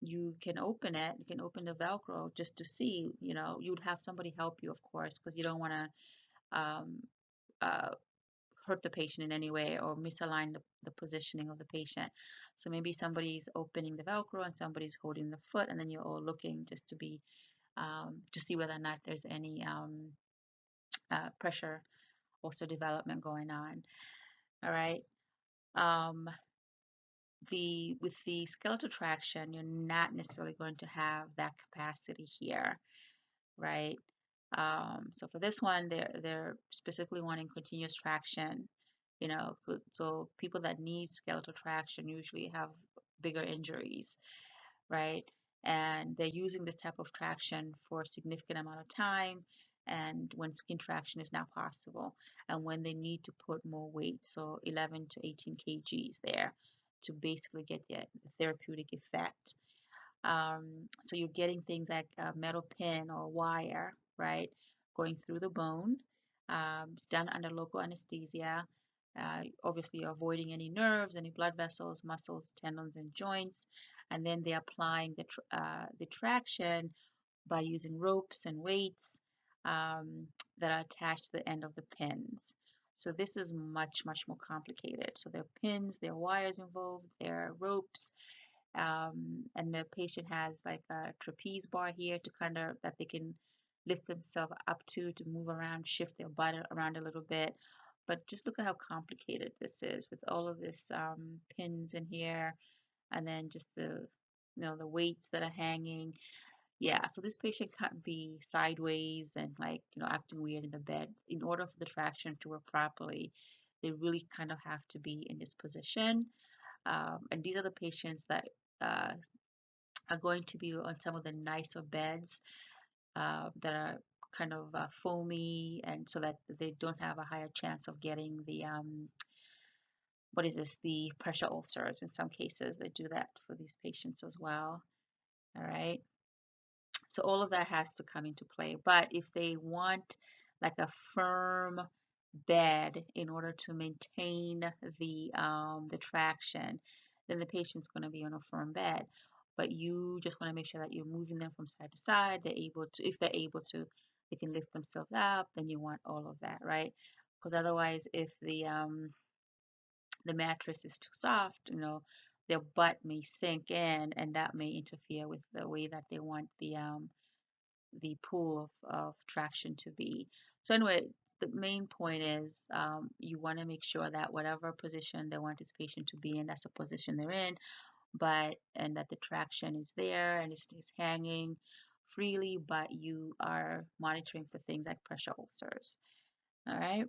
you can open it. You can open the Velcro just to see. You'd have somebody help you, of course, because you don't want to uh, hurt the patient in any way or misalign the positioning of the patient. So maybe somebody's opening the Velcro and somebody's holding the foot, and then you're all looking just to see whether or not there's any pressure also development going on. All right. Um, the with the skeletal traction, you're not necessarily going to have that capacity here, right? So for this one, they're specifically wanting continuous traction. So people that need skeletal traction usually have bigger injuries, right? And they're using this type of traction for a significant amount of time, and when skin traction is not possible, and when they need to put more weight, so 11 to 18 kgs there, to basically get the therapeutic effect. So you're getting things like a metal pin or wire, right, going through the bone. It's done under local anesthesia. Obviously, you're avoiding any nerves, any blood vessels, muscles, tendons, and joints. And then they're applying the traction by using ropes and weights that are attached to the end of the pins. So this is much, much more complicated. So there are pins, there are wires involved, there are ropes, and the patient has like a trapeze bar here to kind of that they can lift themselves up to move around, shift their body around a little bit. But just look at how complicated this is with all of this pins in here, and then just the weights that are hanging. Yeah, so this patient can't be sideways and like acting weird in the bed. In order for the traction to work properly, they really kind of have to be in this position. And these are the patients that uh, are going to be on some of the nicer beds that are kind of foamy, and so that they don't have a higher chance of getting the what is this, the pressure ulcers. In some cases, they do that for these patients as well. All right. So all of that has to come into play. But if they want like a firm bed in order to maintain the traction, then the patient's going to be on a firm bed. But you just want to make sure that you're moving them from side to side. They're able to, if they're able to, they can lift themselves up. Then you want all of that, right? Because otherwise, if the mattress is too soft, their butt may sink in, and that may interfere with the way that they want the pool of traction to be. So anyway, the main point is you want to make sure that whatever position they want this patient to be in, that's the position they're in, and that the traction is there and it's hanging freely, but you are monitoring for things like pressure ulcers. All right.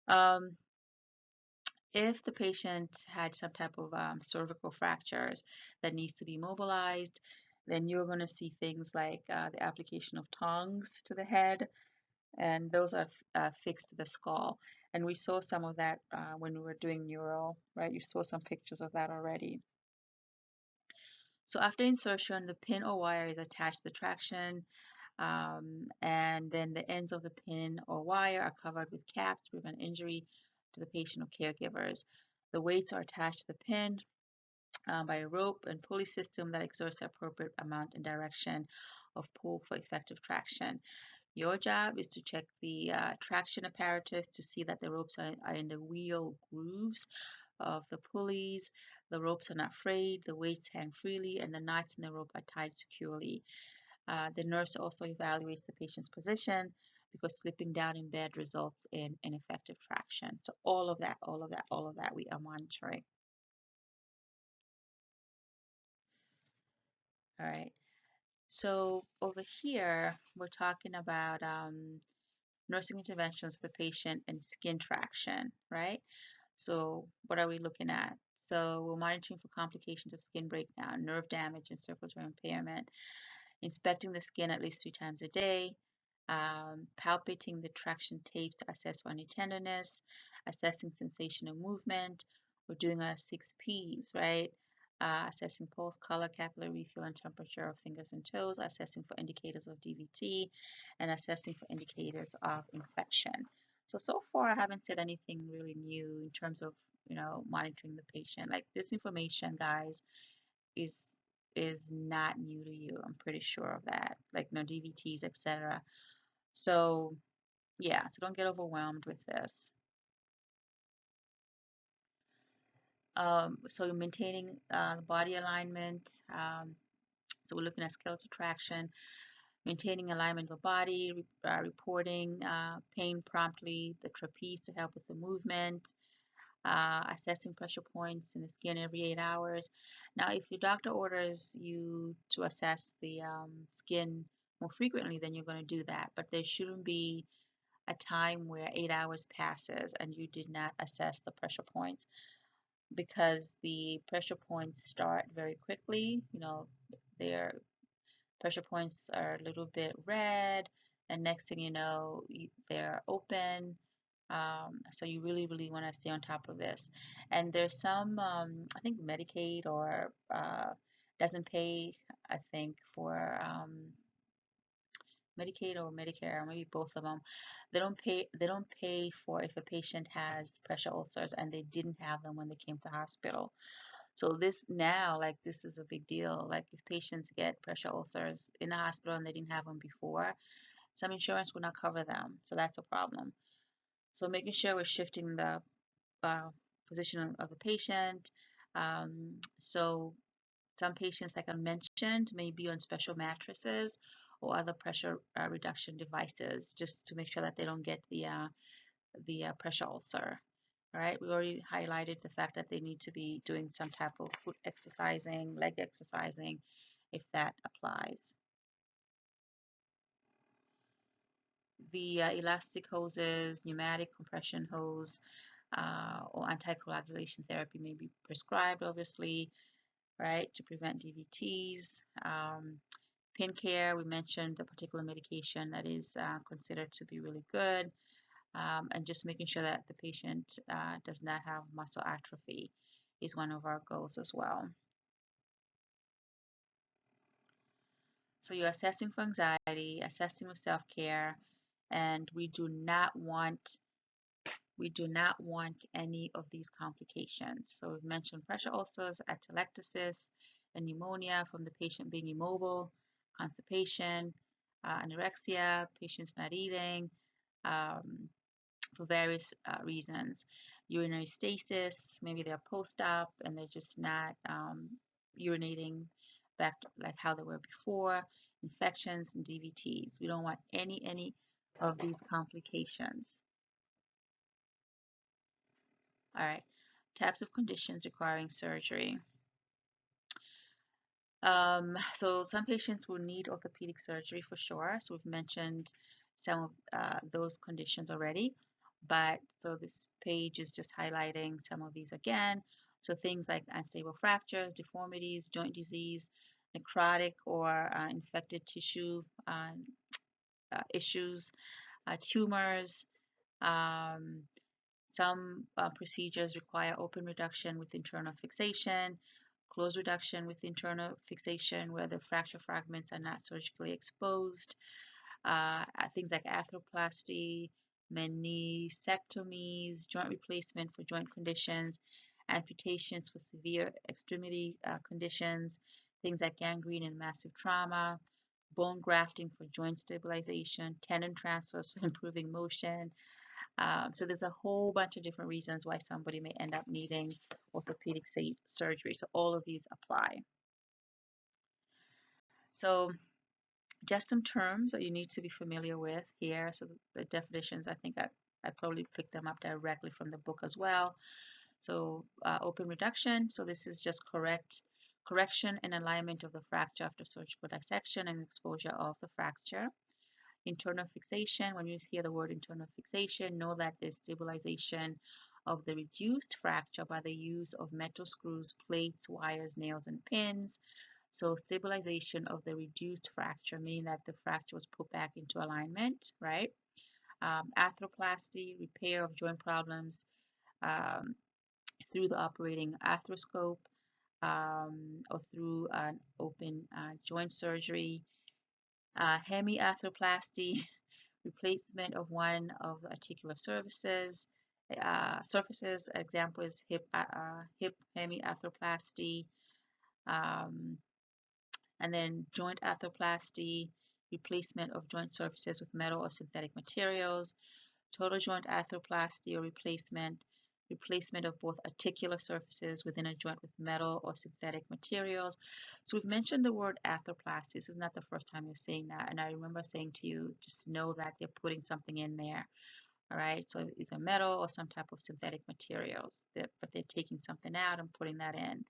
Um, if the patient had some type of cervical fractures that needs to be mobilized, then you're going to see things like the application of tongs to the head, and those are fixed to the skull. And we saw some of that when we were doing neuro, right? You saw some pictures of that already. So after insertion, the pin or wire is attached to the traction, and then the ends of the pin or wire are covered with caps to prevent injury to the patient or caregivers. The weights are attached to the pin by a rope and pulley system that exerts the appropriate amount and direction of pull for effective traction. Your job is to check the traction apparatus to see that the ropes are in the wheel grooves of the pulleys. The ropes are not frayed, the weights hang freely, and the knots in the rope are tied securely. The nurse also evaluates the patient's position because slipping down in bed results in ineffective traction. So all of that, all of that, all of that we are monitoring. All right. So over here, we're talking about nursing interventions for the patient and skin traction, right? So what are we looking at? So we're monitoring for complications of skin breakdown, nerve damage, and circulatory impairment, inspecting the skin at least 3 times a day, palpating the traction tapes to assess for any tenderness, assessing sensation and movement. We're doing our 6Ps, right? Assessing pulse, color, capillary refill, and temperature of fingers and toes, assessing for indicators of DVT, and assessing for indicators of infection. So far, I haven't said anything really new in terms of, monitoring the patient. Like this information, guys, is is not new to you. I'm pretty sure of that. Like no DVTs, etc. So yeah, so don't get overwhelmed with this. So maintaining body alignment. So we're looking at skeletal traction, maintaining alignment of the body, reporting pain promptly, the trapeze to help with the movement, assessing pressure points in the skin every 8 hours. Now, if your doctor orders you to assess the skin more frequently, then you're going to do that. But there shouldn't be a time where 8 hours passes and you did not assess the pressure points because the pressure points start very quickly. Their pressure points are a little bit red, and next thing you know, they're open. So you really, really want to stay on top of this. And there's some, I think Medicaid or doesn't pay, I think, for Medicaid or Medicare, or maybe both of them. They don't pay for if a patient has pressure ulcers and they didn't have them when they came to hospital. So this now, like this is a big deal. Like if patients get pressure ulcers in the hospital and they didn't have them before, some insurance will not cover them. So that's a problem. So making sure we're shifting the uh, position of the patient. So some patients, like I mentioned, may be on special mattresses or other pressure reduction devices just to make sure that they don't get the pressure ulcer. All right, we already highlighted the fact that they need to be doing some type of foot exercising, leg exercising, if that applies. The elastic hoses, pneumatic compression hose, or anticoagulation therapy may be prescribed, obviously, right, to prevent DVTs. Pin care, we mentioned the particular medication that is considered to be really good, and just making sure that the patient does not have muscle atrophy is one of our goals as well. So you're assessing for anxiety, assessing with self-care, and we do not want any of these complications. So we've mentioned pressure ulcers, atelectasis, and pneumonia from the patient being immobile, constipation, anorexia, patients not eating um, for various reasons, urinary stasis, maybe they're post-op and they're just not urinating back like how they were before, infections and DVTs. We don't want any of these complications. All right, types of conditions requiring surgery. So some patients will need orthopedic surgery for sure. So we've mentioned some of those conditions already, but so this page is just highlighting some of these again. So things like unstable fractures, deformities, joint disease, necrotic or infected tissue issues, tumors. Um, some procedures require open reduction with internal fixation, closed reduction with internal fixation where the fracture fragments are not surgically exposed. Things like arthroplasty, meniscectomies, joint replacement for joint conditions, amputations for severe extremity conditions, things like gangrene and massive trauma, bone grafting for joint stabilization, tendon transfers for improving motion, so there's a whole bunch of different reasons why somebody may end up needing orthopedic surgery. So all of these apply. So just some terms that you need to be familiar with here. So the definitions, I think I probably picked them up directly from the book as well. So open reduction. So this is just correction and alignment of the fracture after surgical dissection and exposure of the fracture. Internal fixation, when you hear the word internal fixation, know that there's stabilization of the reduced fracture by the use of metal screws, plates, wires, nails, and pins. So stabilization of the reduced fracture, meaning that the fracture was put back into alignment, right? Arthroplasty, repair of joint problems um, through the operating arthroscope or through an open joint surgery. Hemiarthroplasty, replacement of one of the articular surfaces. Example is hip hemiarthroplasty. Um, And then joint arthroplasty, replacement of joint surfaces with metal or synthetic materials. Total joint arthroplasty or replacement of both articular surfaces within a joint with metal or synthetic materials. So we've mentioned the word arthroplasty. This is not the first time you're saying that. And I remember saying to you, just know that they're putting something in there. All right. So either metal or some type of synthetic materials, but they're taking something out and putting that in.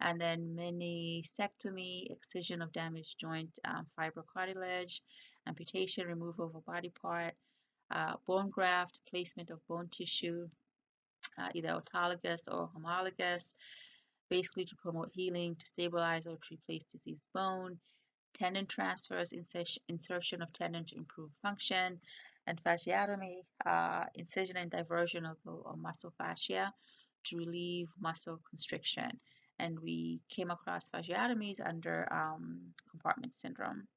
And then meniscectomy, excision of damaged joint fibrocartilage, amputation, removal of a body part, bone graft, placement of bone tissue, either autologous or homologous, basically to promote healing, to stabilize or to replace diseased bone, tendon transfers, insertion of tendon to improve function, and fasciotomy, incision and diversion of the muscle fascia to relieve muscle constriction. And we came across fasciotomies under compartment syndrome.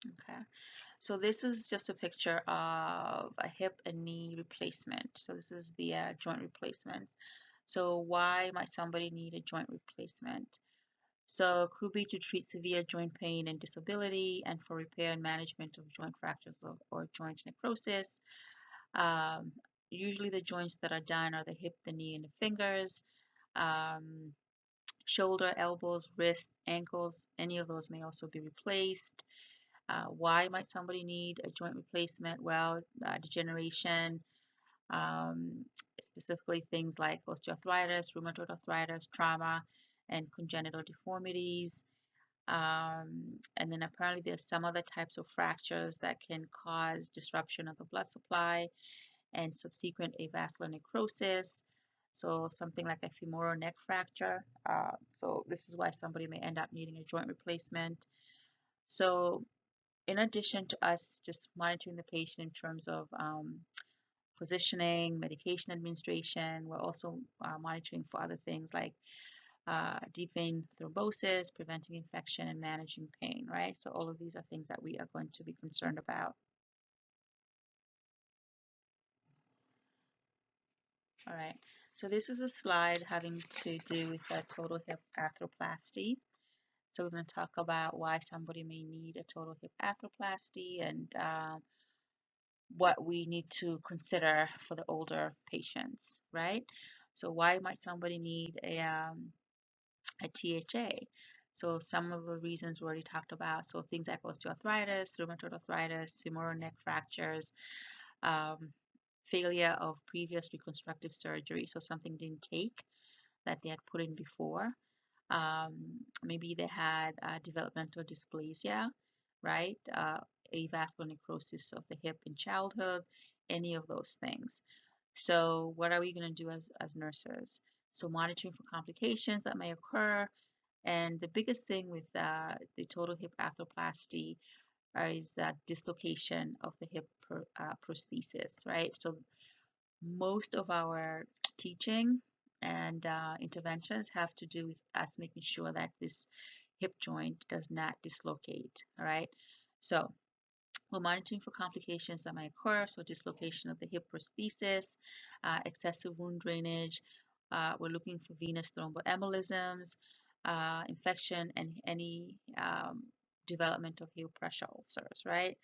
Okay. So this is just a picture of a hip and knee replacement. So this is the joint replacement. So why might somebody need a joint replacement? So it could be to treat severe joint pain and disability and for repair and management of joint fractures or joint necrosis. Um, Usually the joints that are done are the hip, the knee, and the fingers. Um, Shoulder, elbows, wrists, ankles, any of those may also be replaced. Why might somebody need a joint replacement? Well, degeneration, um, specifically things like osteoarthritis, rheumatoid arthritis, trauma, and congenital deformities. And then apparently there's some other types of fractures that can cause disruption of the blood supply and subsequent avascular necrosis. So something like a femoral neck fracture. So this is why somebody may end up needing a joint replacement. So in addition to us just monitoring the patient in terms of positioning, medication administration, we're also monitoring for other things like deep vein thrombosis, preventing infection, and managing pain, right? So all of these are things that we are going to be concerned about. All right. So this is a slide having to do with a total hip arthroplasty. So we're going to talk about why somebody may need a total hip arthroplasty and what we need to consider for the older patients, right? So why might somebody need a THA? So some of the reasons we already talked about. So things like osteoarthritis, rheumatoid arthritis, femoral neck fractures, um, failure of previous reconstructive surgery. So something didn't take that they had put in before. Maybe they had developmental dysplasia, right? Avascular necrosis of the hip in childhood, any of those things. So what are we going to do as nurses? So monitoring for complications that may occur. And the biggest thing with the total hip arthroplasty is dislocation of the hip prosthesis, right? So most of our teaching and interventions have to do with us making sure that this hip joint does not dislocate, all right? So we're monitoring for complications that might occur, so dislocation of the hip prosthesis, excessive wound drainage. We're looking for venous thromboembolisms, infection, and any development of heel pressure ulcers, right?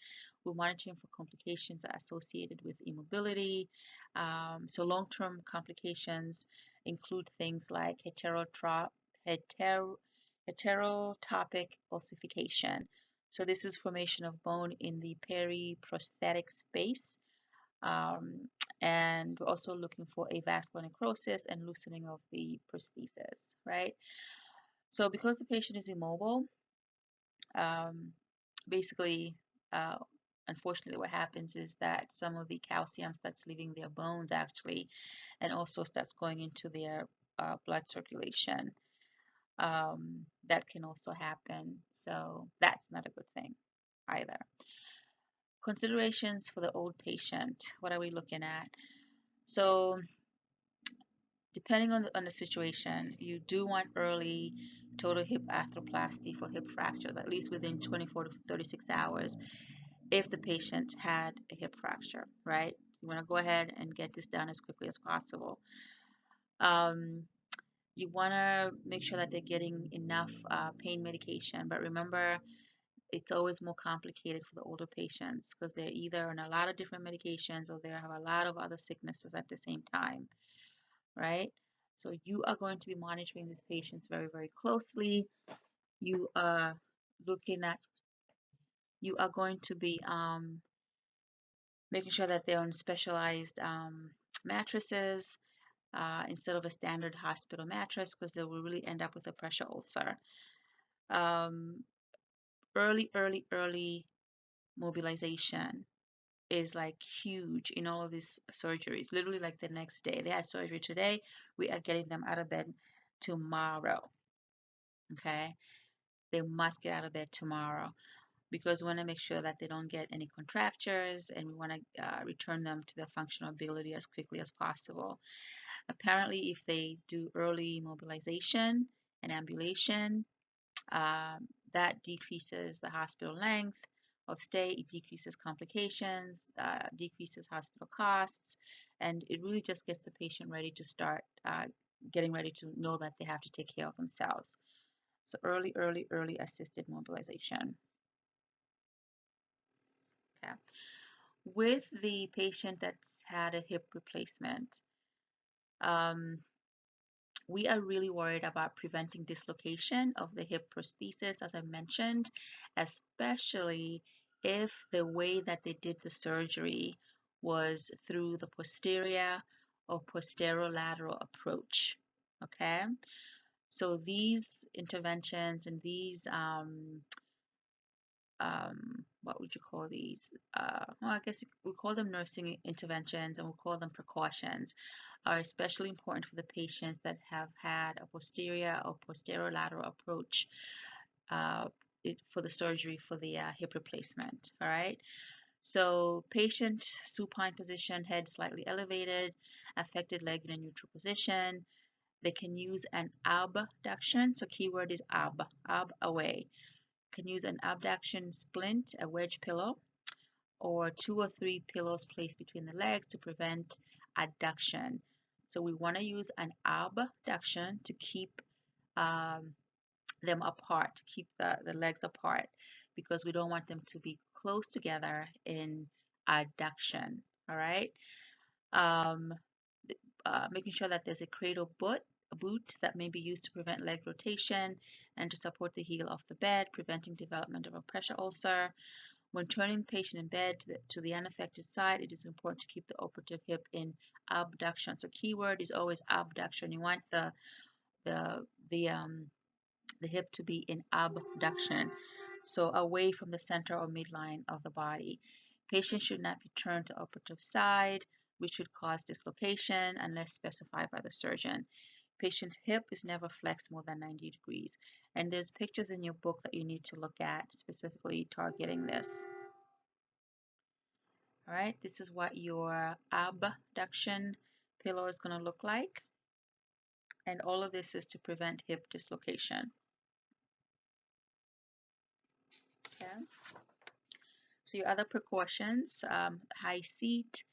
We're monitoring for complications that are associated with immobility. So long-term complications include things like heterotopic ossification. So this is formation of bone in the periprosthetic space. Um, and we're also looking for avascular necrosis and loosening of the prosthesis, right? So because the patient is immobile, um, basically, uh, unfortunately, what happens is that some of the calcium starts leaving their bones actually, and also starts going into their blood circulation. That can also happen. So that's not a good thing either. Considerations for the old patient. What are we looking at? So depending on the situation, you do want early total hip arthroplasty for hip fractures, at least within 24 to 36 hours if the patient had a hip fracture, right? You want to go ahead and get this done as quickly as possible. Um, you want to make sure that they're getting enough pain medication. But remember, it's always more complicated for the older patients because they're either on a lot of different medications or they have a lot of other sicknesses at the same time, right? So you are going to be monitoring these patients very, very closely. You are looking at, you are going to be making sure that they're on specialized mattresses instead of a standard hospital mattress because they will really end up with a pressure ulcer. Um, early mobilization is like huge in all of these surgeries. Literally, like the next day, they had surgery today, we are getting them out of bed tomorrow. Okay, they must get out of bed tomorrow because we want to make sure that they don't get any contractures and we want to return them to their functional ability as quickly as possible. Apparently, if they do early mobilization and ambulation, that decreases the hospital length of stay, it decreases complications, decreases hospital costs, and it really just gets the patient ready to start getting ready to know that they have to take care of themselves. So early assisted mobilization. Okay. With the patient that's had a hip replacement, um, we are really worried about preventing dislocation of the hip prosthesis, as I mentioned, especially if the way that they did the surgery was through the posterior or posterolateral approach. Okay, so these interventions and these what would you call these? Well, I guess we call them nursing interventions and we call them precautions, are especially important for the patients that have had a posterior or posterolateral approach uh, for the surgery for the hip replacement. All right. So, patient supine position, head slightly elevated, affected leg in a neutral position. They can use an abduction. So, keyword is ab away. Can use an abduction splint, a wedge pillow, or 2 or 3 pillows placed between the legs to prevent adduction. So we want to use an abduction to keep um, them apart, keep the legs apart, because we don't want them to be close together in adduction. All right. Um, Making sure that there's a cradle boot that may be used to prevent leg rotation and to support the heel of the bed, preventing development of a pressure ulcer. When turning the patient in bed to the unaffected side, it is important to keep the operative hip in abduction. So keyword is always abduction. You want the the um, the hip to be in abduction, so away from the center or midline of the body. Patient should not be turned to operative side, which would cause dislocation unless specified by the surgeon. Patient hip is never flexed more than 90 degrees. And there's pictures in your book that you need to look at specifically targeting this. All right, this is what your abduction pillow is going to look like. And all of this is to prevent hip dislocation. Okay. So your other precautions, high seat,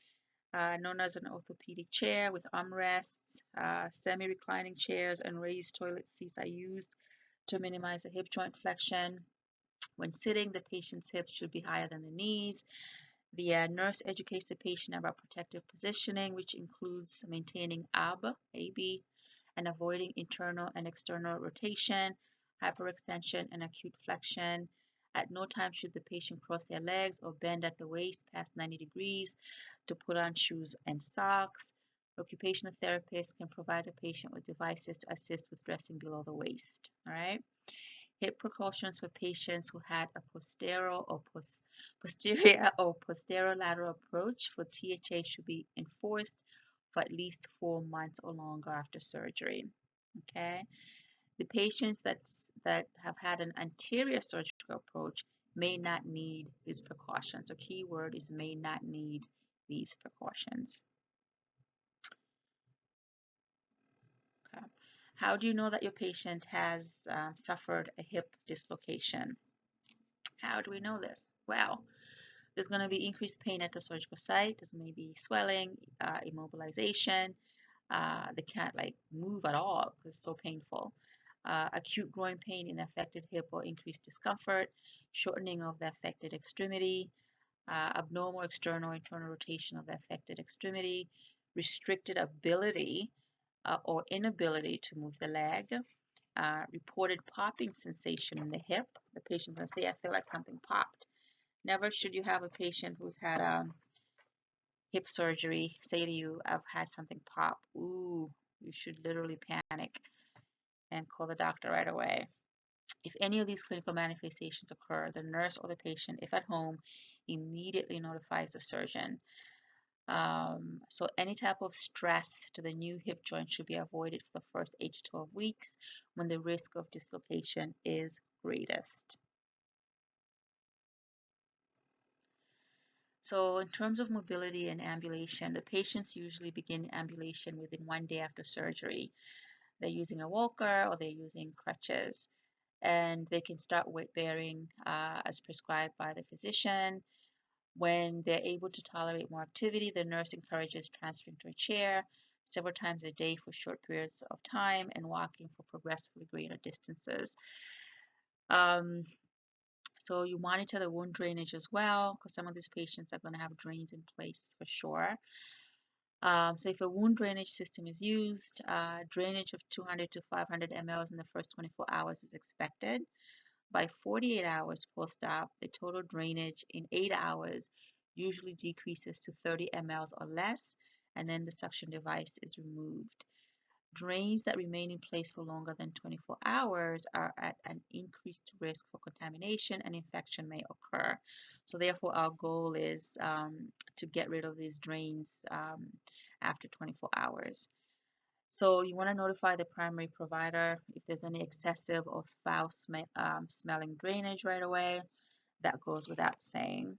known as an orthopedic chair with armrests, semi-reclining chairs, and raised toilet seats are used to minimize the hip joint flexion. When sitting, the patient's hips should be higher than the knees. The nurse educates the patient about protective positioning, which includes maintaining AB, and avoiding internal and external rotation, hyperextension, and acute flexion. At no time should the patient cross their legs or bend at the waist past 90 degrees to put on shoes and socks. Occupational therapists can provide a patient with devices to assist with dressing below the waist. All right. Hip precautions for patients who had a posterior or posterolateral approach for THA should be enforced for at least 4 months or longer after surgery. Okay. The patients that have had an anterior surgical approach may not need these precautions. So key word is may not need these precautions. Okay. How do you know that your patient has suffered a hip dislocation? How do we know this? Well, there's going to be increased pain at the surgical site. There's may be swelling, immobilization. They can't like move at all because it's so painful. Acute growing pain in the affected hip or increased discomfort, shortening of the affected extremity, abnormal external or internal rotation of the affected extremity, restricted ability or inability to move the leg, reported popping sensation in the hip. The patient can say, I feel like something popped. Never should you have a patient who's had hip surgery say to you, I've had something pop. Ooh, you should literally panic and call the doctor right away. If any of these clinical manifestations occur, the nurse or the patient, if at home, immediately notifies the surgeon. So any type of stress to the new hip joint should be avoided for the first 8 to 12 weeks when the risk of dislocation is greatest. So in terms of mobility and ambulation, the patients usually begin ambulation within 1 day after surgery. They're using a walker or they're using crutches, and they can start weight bearing as prescribed by the physician. When they're able to tolerate more activity, the nurse encourages transferring to a chair several times a day for short periods of time and walking for progressively greater distances. Um, so you monitor the wound drainage as well, because some of these patients are going to have drains in place for sure. So if a wound drainage system is used, drainage of 200 to 500 mLs in the first 24 hours is expected. By 48 hours post-op, the total drainage in 8 hours usually decreases to 30 mLs or less, and then the suction device is removed. Drains that remain in place for longer than 24 hours are at an increased risk for contamination and infection may occur. So therefore, our goal is to get rid of these drains after 24 hours. So you want to notify the primary provider if there's any excessive or foul smelling drainage right away. That goes without saying.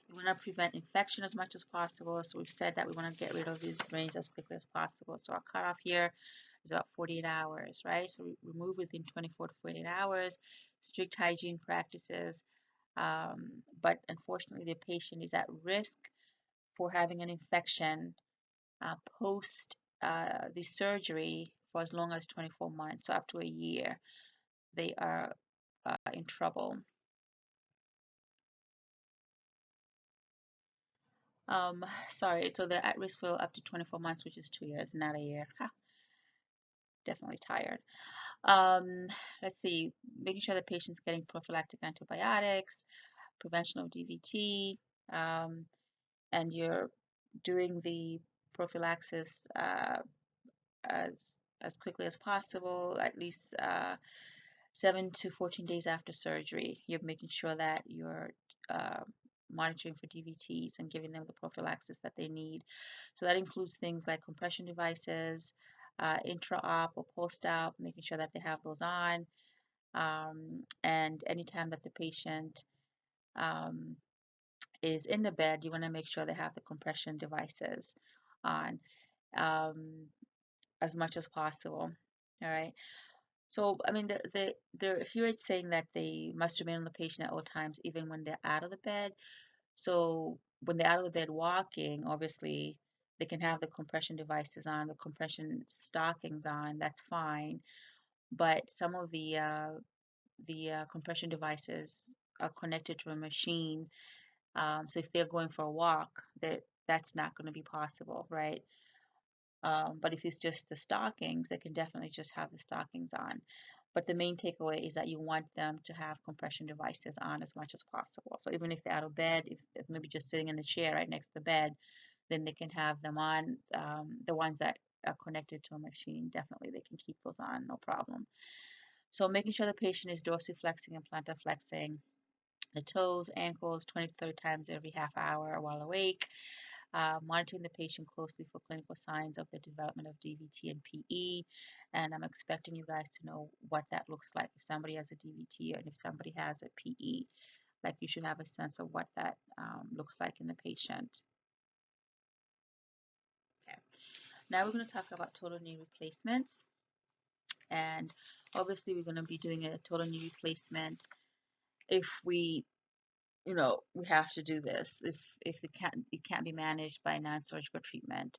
We want to prevent infection as much as possible. So we've said that we want to get rid of these drains as quickly as possible. So our cutoff here is about 48 hours, right? So we remove within 24 to 48 hours. Strict hygiene practices. But unfortunately, the patient is at risk for having an infection post the surgery for as long as 24 months, so up to a year. They are in trouble. Um, Sorry, so they're at risk for up to 24 months, which is 2 years, not a year. Ha, definitely tired. Um, let's see, making sure the patient's getting prophylactic antibiotics, prevention of DVT, um, and you're doing the prophylaxis as quickly as possible, at least 7 to 14 days after surgery. You're making sure that you're uh, monitoring for DVTs and giving them the prophylaxis that they need. So that includes things like compression devices, intra-op or post-op, making sure that they have those on. And anytime that the patient um, is in the bed, you want to make sure they have the compression devices on um, as much as possible. All right. So, I mean, here it's saying that they must remain on the patient at all times, even when they're out of the bed. So, when they're out of the bed walking, obviously, they can have the compression devices on, the compression stockings on. That's fine. But some of the compression devices are connected to a machine. So, if they're going for a walk, that's not going to be possible, right? But if it's just the stockings, they can definitely just have the stockings on. But the main takeaway is that you want them to have compression devices on as much as possible. So even if they're out of bed, if maybe just sitting in the chair right next to the bed, then they can have them on. The ones that are connected to a machine, definitely they can keep those on, no problem. So making sure the patient is dorsiflexing and plantar flexing the toes, ankles 20 to 30 times every half hour while awake, monitoring the patient closely for clinical signs of the development of DVT and PE. And I'm expecting you guys to know what that looks like. If somebody has a DVT and if somebody has a PE, like you should have a sense of what that looks like in the patient. Okay. Now we're going to talk about total knee replacements. And obviously we're going to be doing a total knee replacement if we we have to do this if it can't be managed by non-surgical treatment,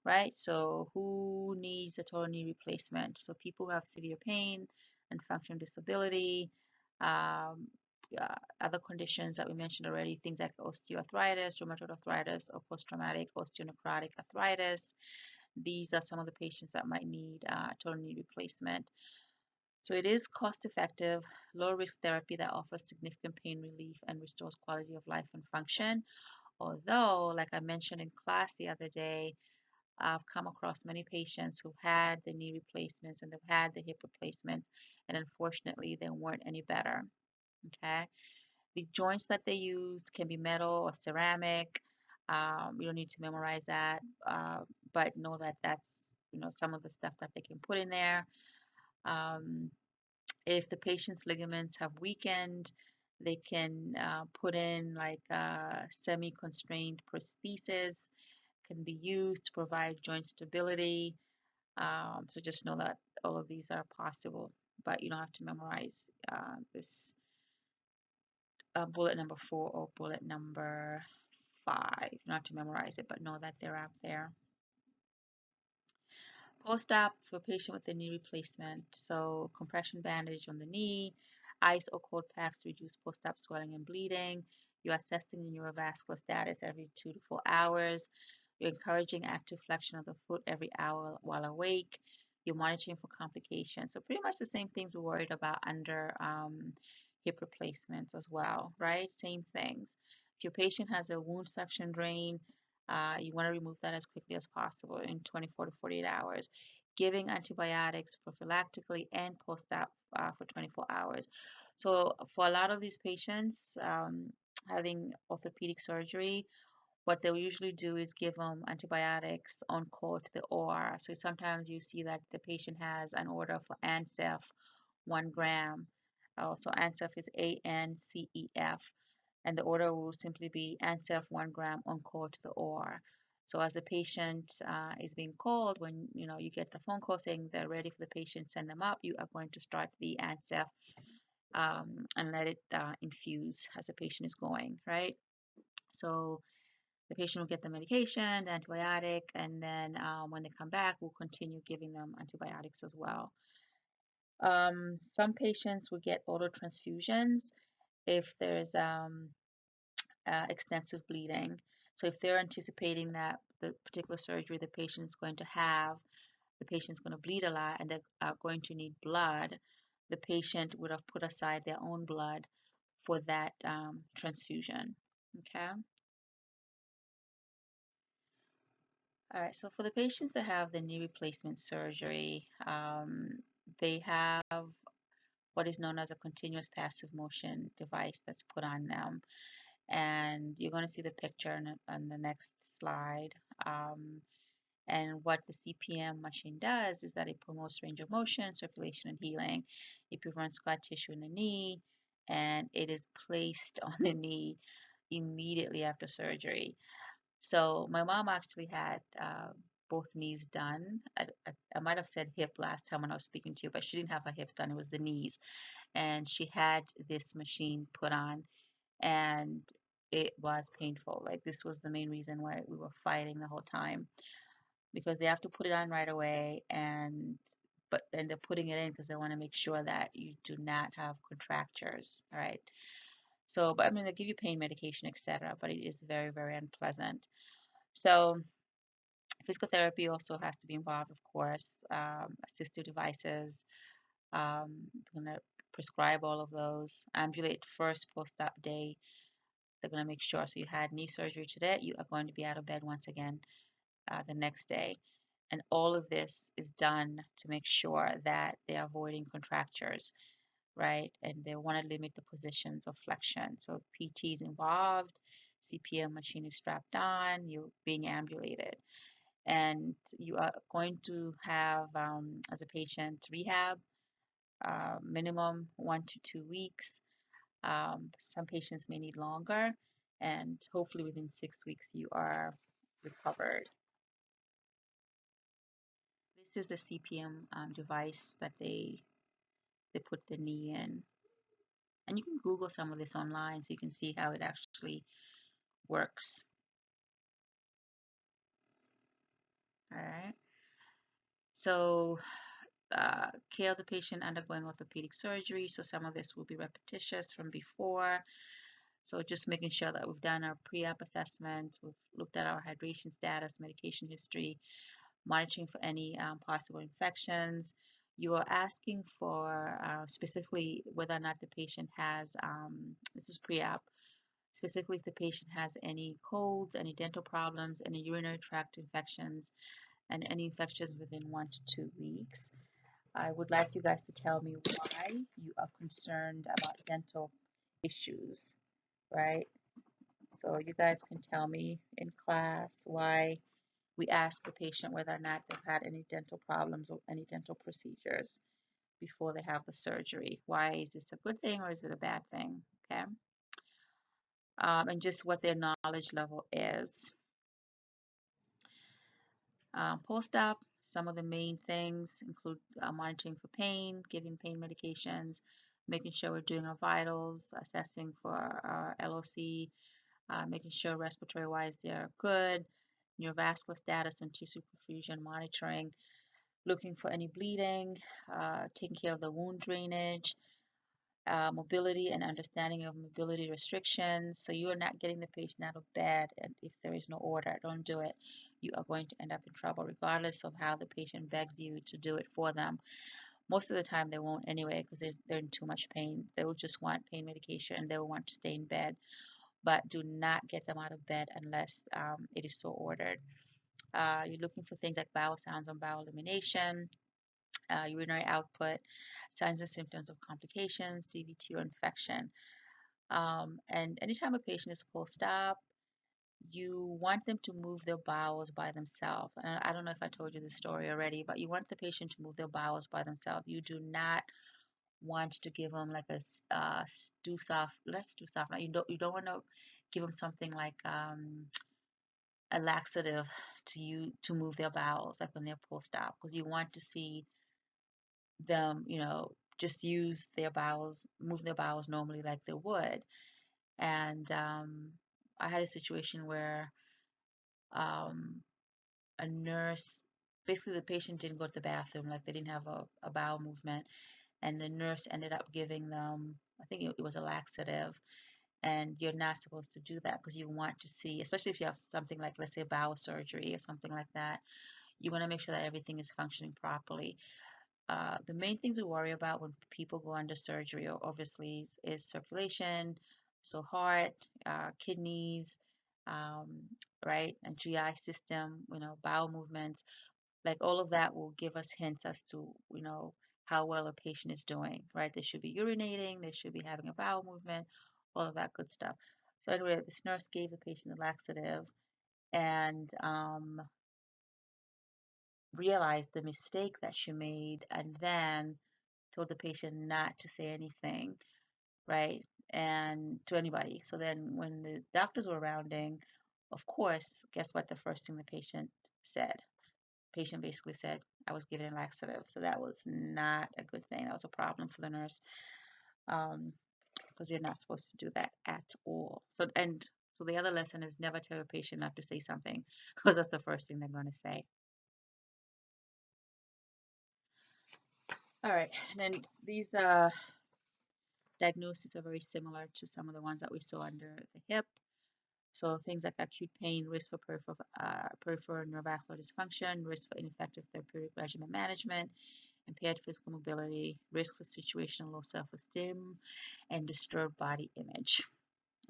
right? So who needs a total knee replacement? So people who have severe pain and functional disability, um, other conditions that we mentioned already, things like osteoarthritis, rheumatoid arthritis, or post-traumatic osteonecrotic arthritis. These are some of the patients that might need total knee replacement. So it is cost effective, low risk therapy that offers significant pain relief and restores quality of life and function. Although, like I mentioned in class the other day, I've come across many patients who've had the knee replacements and they've had the hip replacements, and unfortunately, they weren't any better. Okay. The joints that they used can be metal or ceramic. You don't need to memorize that, but know that that's some of the stuff that they can put in there. Um, if the patient's ligaments have weakened, they can put in like semi-constrained prosthesis, can be used to provide joint stability. So just know that all of these are possible, but you don't have to memorize this bullet number 4 or bullet number 5. You don't have to memorize it, but know that they're out there. Post-op for patient with a knee replacement. So compression bandage on the knee, ice or cold packs to reduce post-op swelling and bleeding. You're assessing the neurovascular status every 2 to 4 hours. You're encouraging active flexion of the foot every hour while awake. You're monitoring for complications. So pretty much the same things we're worried about under hip replacements as well, right? Same things. If your patient has a wound suction drain, you want to remove that as quickly as possible in 24 to 48 hours. Giving antibiotics prophylactically and post-op for 24 hours. So for a lot of these patients having orthopedic surgery, what they'll usually do is give them antibiotics on call to the OR. So sometimes you see that the patient has an order for ANCEF 1 gram. So ANCEF is ANCEF, and the order will simply be ANCEF 1 gram on call to the OR. So as the patient is being called, when you get the phone call saying they're ready for the patient, send them up. You are going to start the ANCEF and let it infuse as the patient is going, right? So the patient will get the medication, the antibiotic, and then when they come back, we'll continue giving them antibiotics as well. Some patients will get auto transfusions if there's extensive bleeding. So if they're anticipating that the particular surgery the patient is going to have, the patient's going to bleed a lot and they are going to need blood, the patient would have put aside their own blood for that transfusion. Okay. All right. So for the patients that have the knee replacement surgery, they have what is known as a continuous passive motion device that's put on them. And you're going to see the picture on the next slide. Um, and what the CPM machine does is that it promotes range of motion, circulation, and healing. It prevents scar tissue in the knee, and it is placed on the knee immediately after surgery. So my mom actually had both knees done. I might have said hip last time when I was speaking to you, but she didn't have her hips done. It was the knees, and she had this machine put on, and it was painful. Like this was the main reason why we were fighting the whole time because they have to put it on right away, but then they're putting it in because they want to make sure that you do not have contractures. All right. So, but I mean, they give you pain medication, etc. But it is very, very unpleasant. So, physical therapy also has to be involved, of course. Assistive devices. We're gonna prescribe all of those. Ambulate first post-op day. They're gonna make sure. So you had knee surgery today, you are going to be out of bed once again the next day. And all of this is done to make sure that they're avoiding contractures, right? And they want to limit the positions of flexion. So PT is involved, CPM machine is strapped on, you're being ambulated. And you are going to have, as a patient, rehab, minimum 1 to 2 weeks. Some patients may need longer, and hopefully within 6 weeks you are recovered. This is the CPM device that they put the knee in. And you can Google some of this online so you can see how it actually works. All right. So, care of the patient undergoing orthopedic surgery. So some of this will be repetitious from before. So just making sure that we've done our pre-op assessments, we've looked at our hydration status, medication history, monitoring for any possible infections. You are asking for specifically whether or not the patient has, this is pre-op, specifically if the patient has any colds, any dental problems, any urinary tract infections, and any infections within 1 to 2 weeks. I would like you guys to tell me why you are concerned about dental issues, right? So you guys can tell me in class why we ask the patient whether or not they've had any dental problems or any dental procedures before they have the surgery. Why is this a good thing or is it a bad thing? Okay. And just what their knowledge level is. Post-op, some of the main things include monitoring for pain, giving pain medications, making sure we're doing our vitals, assessing for our LOC, making sure respiratory-wise they're good, neurovascular status and tissue perfusion monitoring, looking for any bleeding, taking care of the wound drainage, mobility and understanding of mobility restrictions. So you are not getting the patient out of bed, and if there is no order, don't do it. You are going to end up in trouble, regardless of how the patient begs you to do it for them. Most of the time, they won't anyway because they're in too much pain. They will just want pain medication. They will want to stay in bed, but do not get them out of bed unless it is so ordered. You're looking for things like bowel sounds and bowel elimination, urinary output, signs and symptoms of complications, DVT or infection. And anytime a patient is post-op, you want them to move their bowels by themselves. And I don't know if I told you this story already, but you want the patient to move their bowels by themselves. You do not want to give them like a do soft, let's do soft. You don't want to give them something like a laxative to move their bowels, like when they're post-op, because you want to see them, just use their bowels, move their bowels normally like they would. And I had a situation where um, a nurse, basically the patient didn't go to the bathroom, like they didn't have a bowel movement, and the nurse ended up giving them, I think it was a laxative. And you're not supposed to do that because you want to see, especially if you have something like, let's say, bowel surgery or something like that, you want to make sure that everything is functioning properly. The main things we worry about when people go under surgery, obviously, is circulation, so heart, kidneys, um, right, and GI system, bowel movements, like all of that will give us hints as to, how well a patient is doing, right? They should be urinating, they should be having a bowel movement, all of that good stuff. So anyway, this nurse gave the patient a laxative and realized the mistake that she made, and then told the patient not to say anything, right? And to anybody. So then when the doctors were rounding, of course, guess what the first thing the patient said? Patient basically said, I was given a laxative. So that was not a good thing. That was a problem for the nurse. Because you're not supposed to do that at all. So the other lesson is never tell a patient not to say something because that's the first thing they're going to say. All right, and then these diagnoses are very similar to some of the ones that we saw under the hip. So things like acute pain, risk for peripheral neurovascular dysfunction, risk for ineffective therapeutic regimen management, impaired physical mobility, risk for situational low self-esteem, and disturbed body image.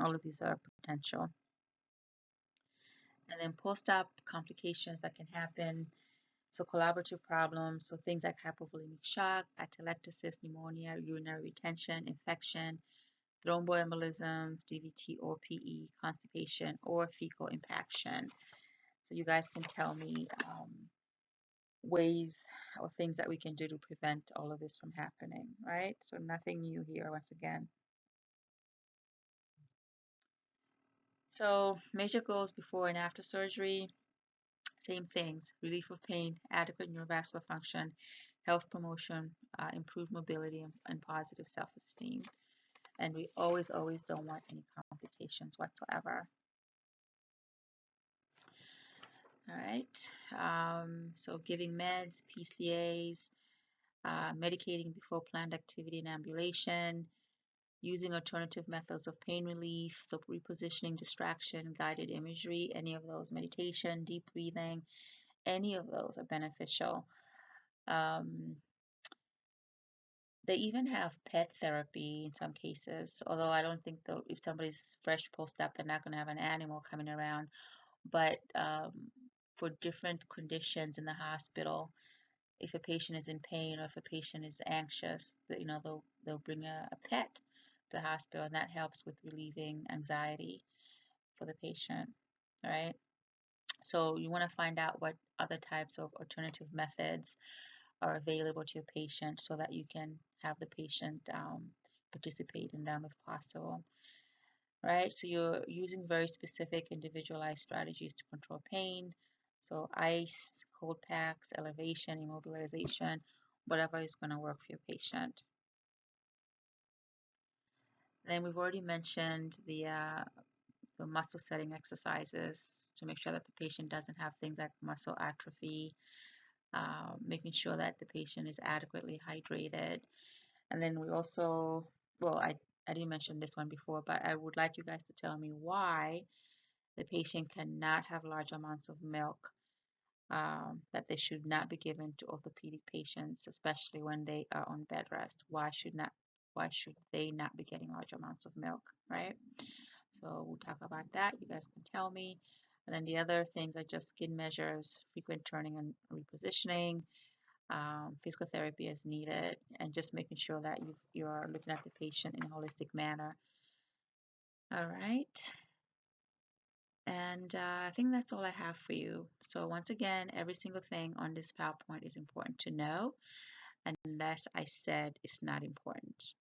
All of these are potential. And then post-op complications that can happen. So collaborative problems, so things like hypovolemic shock, atelectasis, pneumonia, urinary retention, infection, thromboembolisms, DVT or PE, constipation, or fecal impaction. So you guys can tell me ways or things that we can do to prevent all of this from happening, right? So nothing new here once again. So major goals before and after surgery, same things: relief of pain, adequate neurovascular function, health promotion, improved mobility, and positive self-esteem. And we always, always don't want any complications whatsoever. All right. So giving meds, PCAs, medicating before planned activity and ambulation, using alternative methods of pain relief, so repositioning, distraction, guided imagery, any of those, meditation, deep breathing, any of those are beneficial. Um, they even have pet therapy in some cases, although I don't think though if somebody's fresh post-op, they're not going to have an animal coming around. But for different conditions in the hospital, if a patient is in pain or if a patient is anxious, they'll bring a pet to the hospital, and that helps with relieving anxiety for the patient. All right. So you want to find out what other types of alternative methods are available to your patient so that you can have the patient participate in them if possible. Right? So you're using very specific individualized strategies to control pain. So ice, cold packs, elevation, immobilization, whatever is going to work for your patient. Then we've already mentioned the muscle setting exercises to make sure that the patient doesn't have things like muscle atrophy, making sure that the patient is adequately hydrated. And then we also, well, I didn't mention this one before, but I would like you guys to tell me why the patient cannot have large amounts of milk, that they should not be given to orthopedic patients, especially when they are on bed rest. Why should they not be getting large amounts of milk, right? So we'll talk about that. You guys can tell me. And then the other things are just skin measures, frequent turning and repositioning, physical therapy as needed, and just making sure that you're looking at the patient in a holistic manner. All right. And I think that's all I have for you. So once again, every single thing on this PowerPoint is important to know, unless I said it's not important.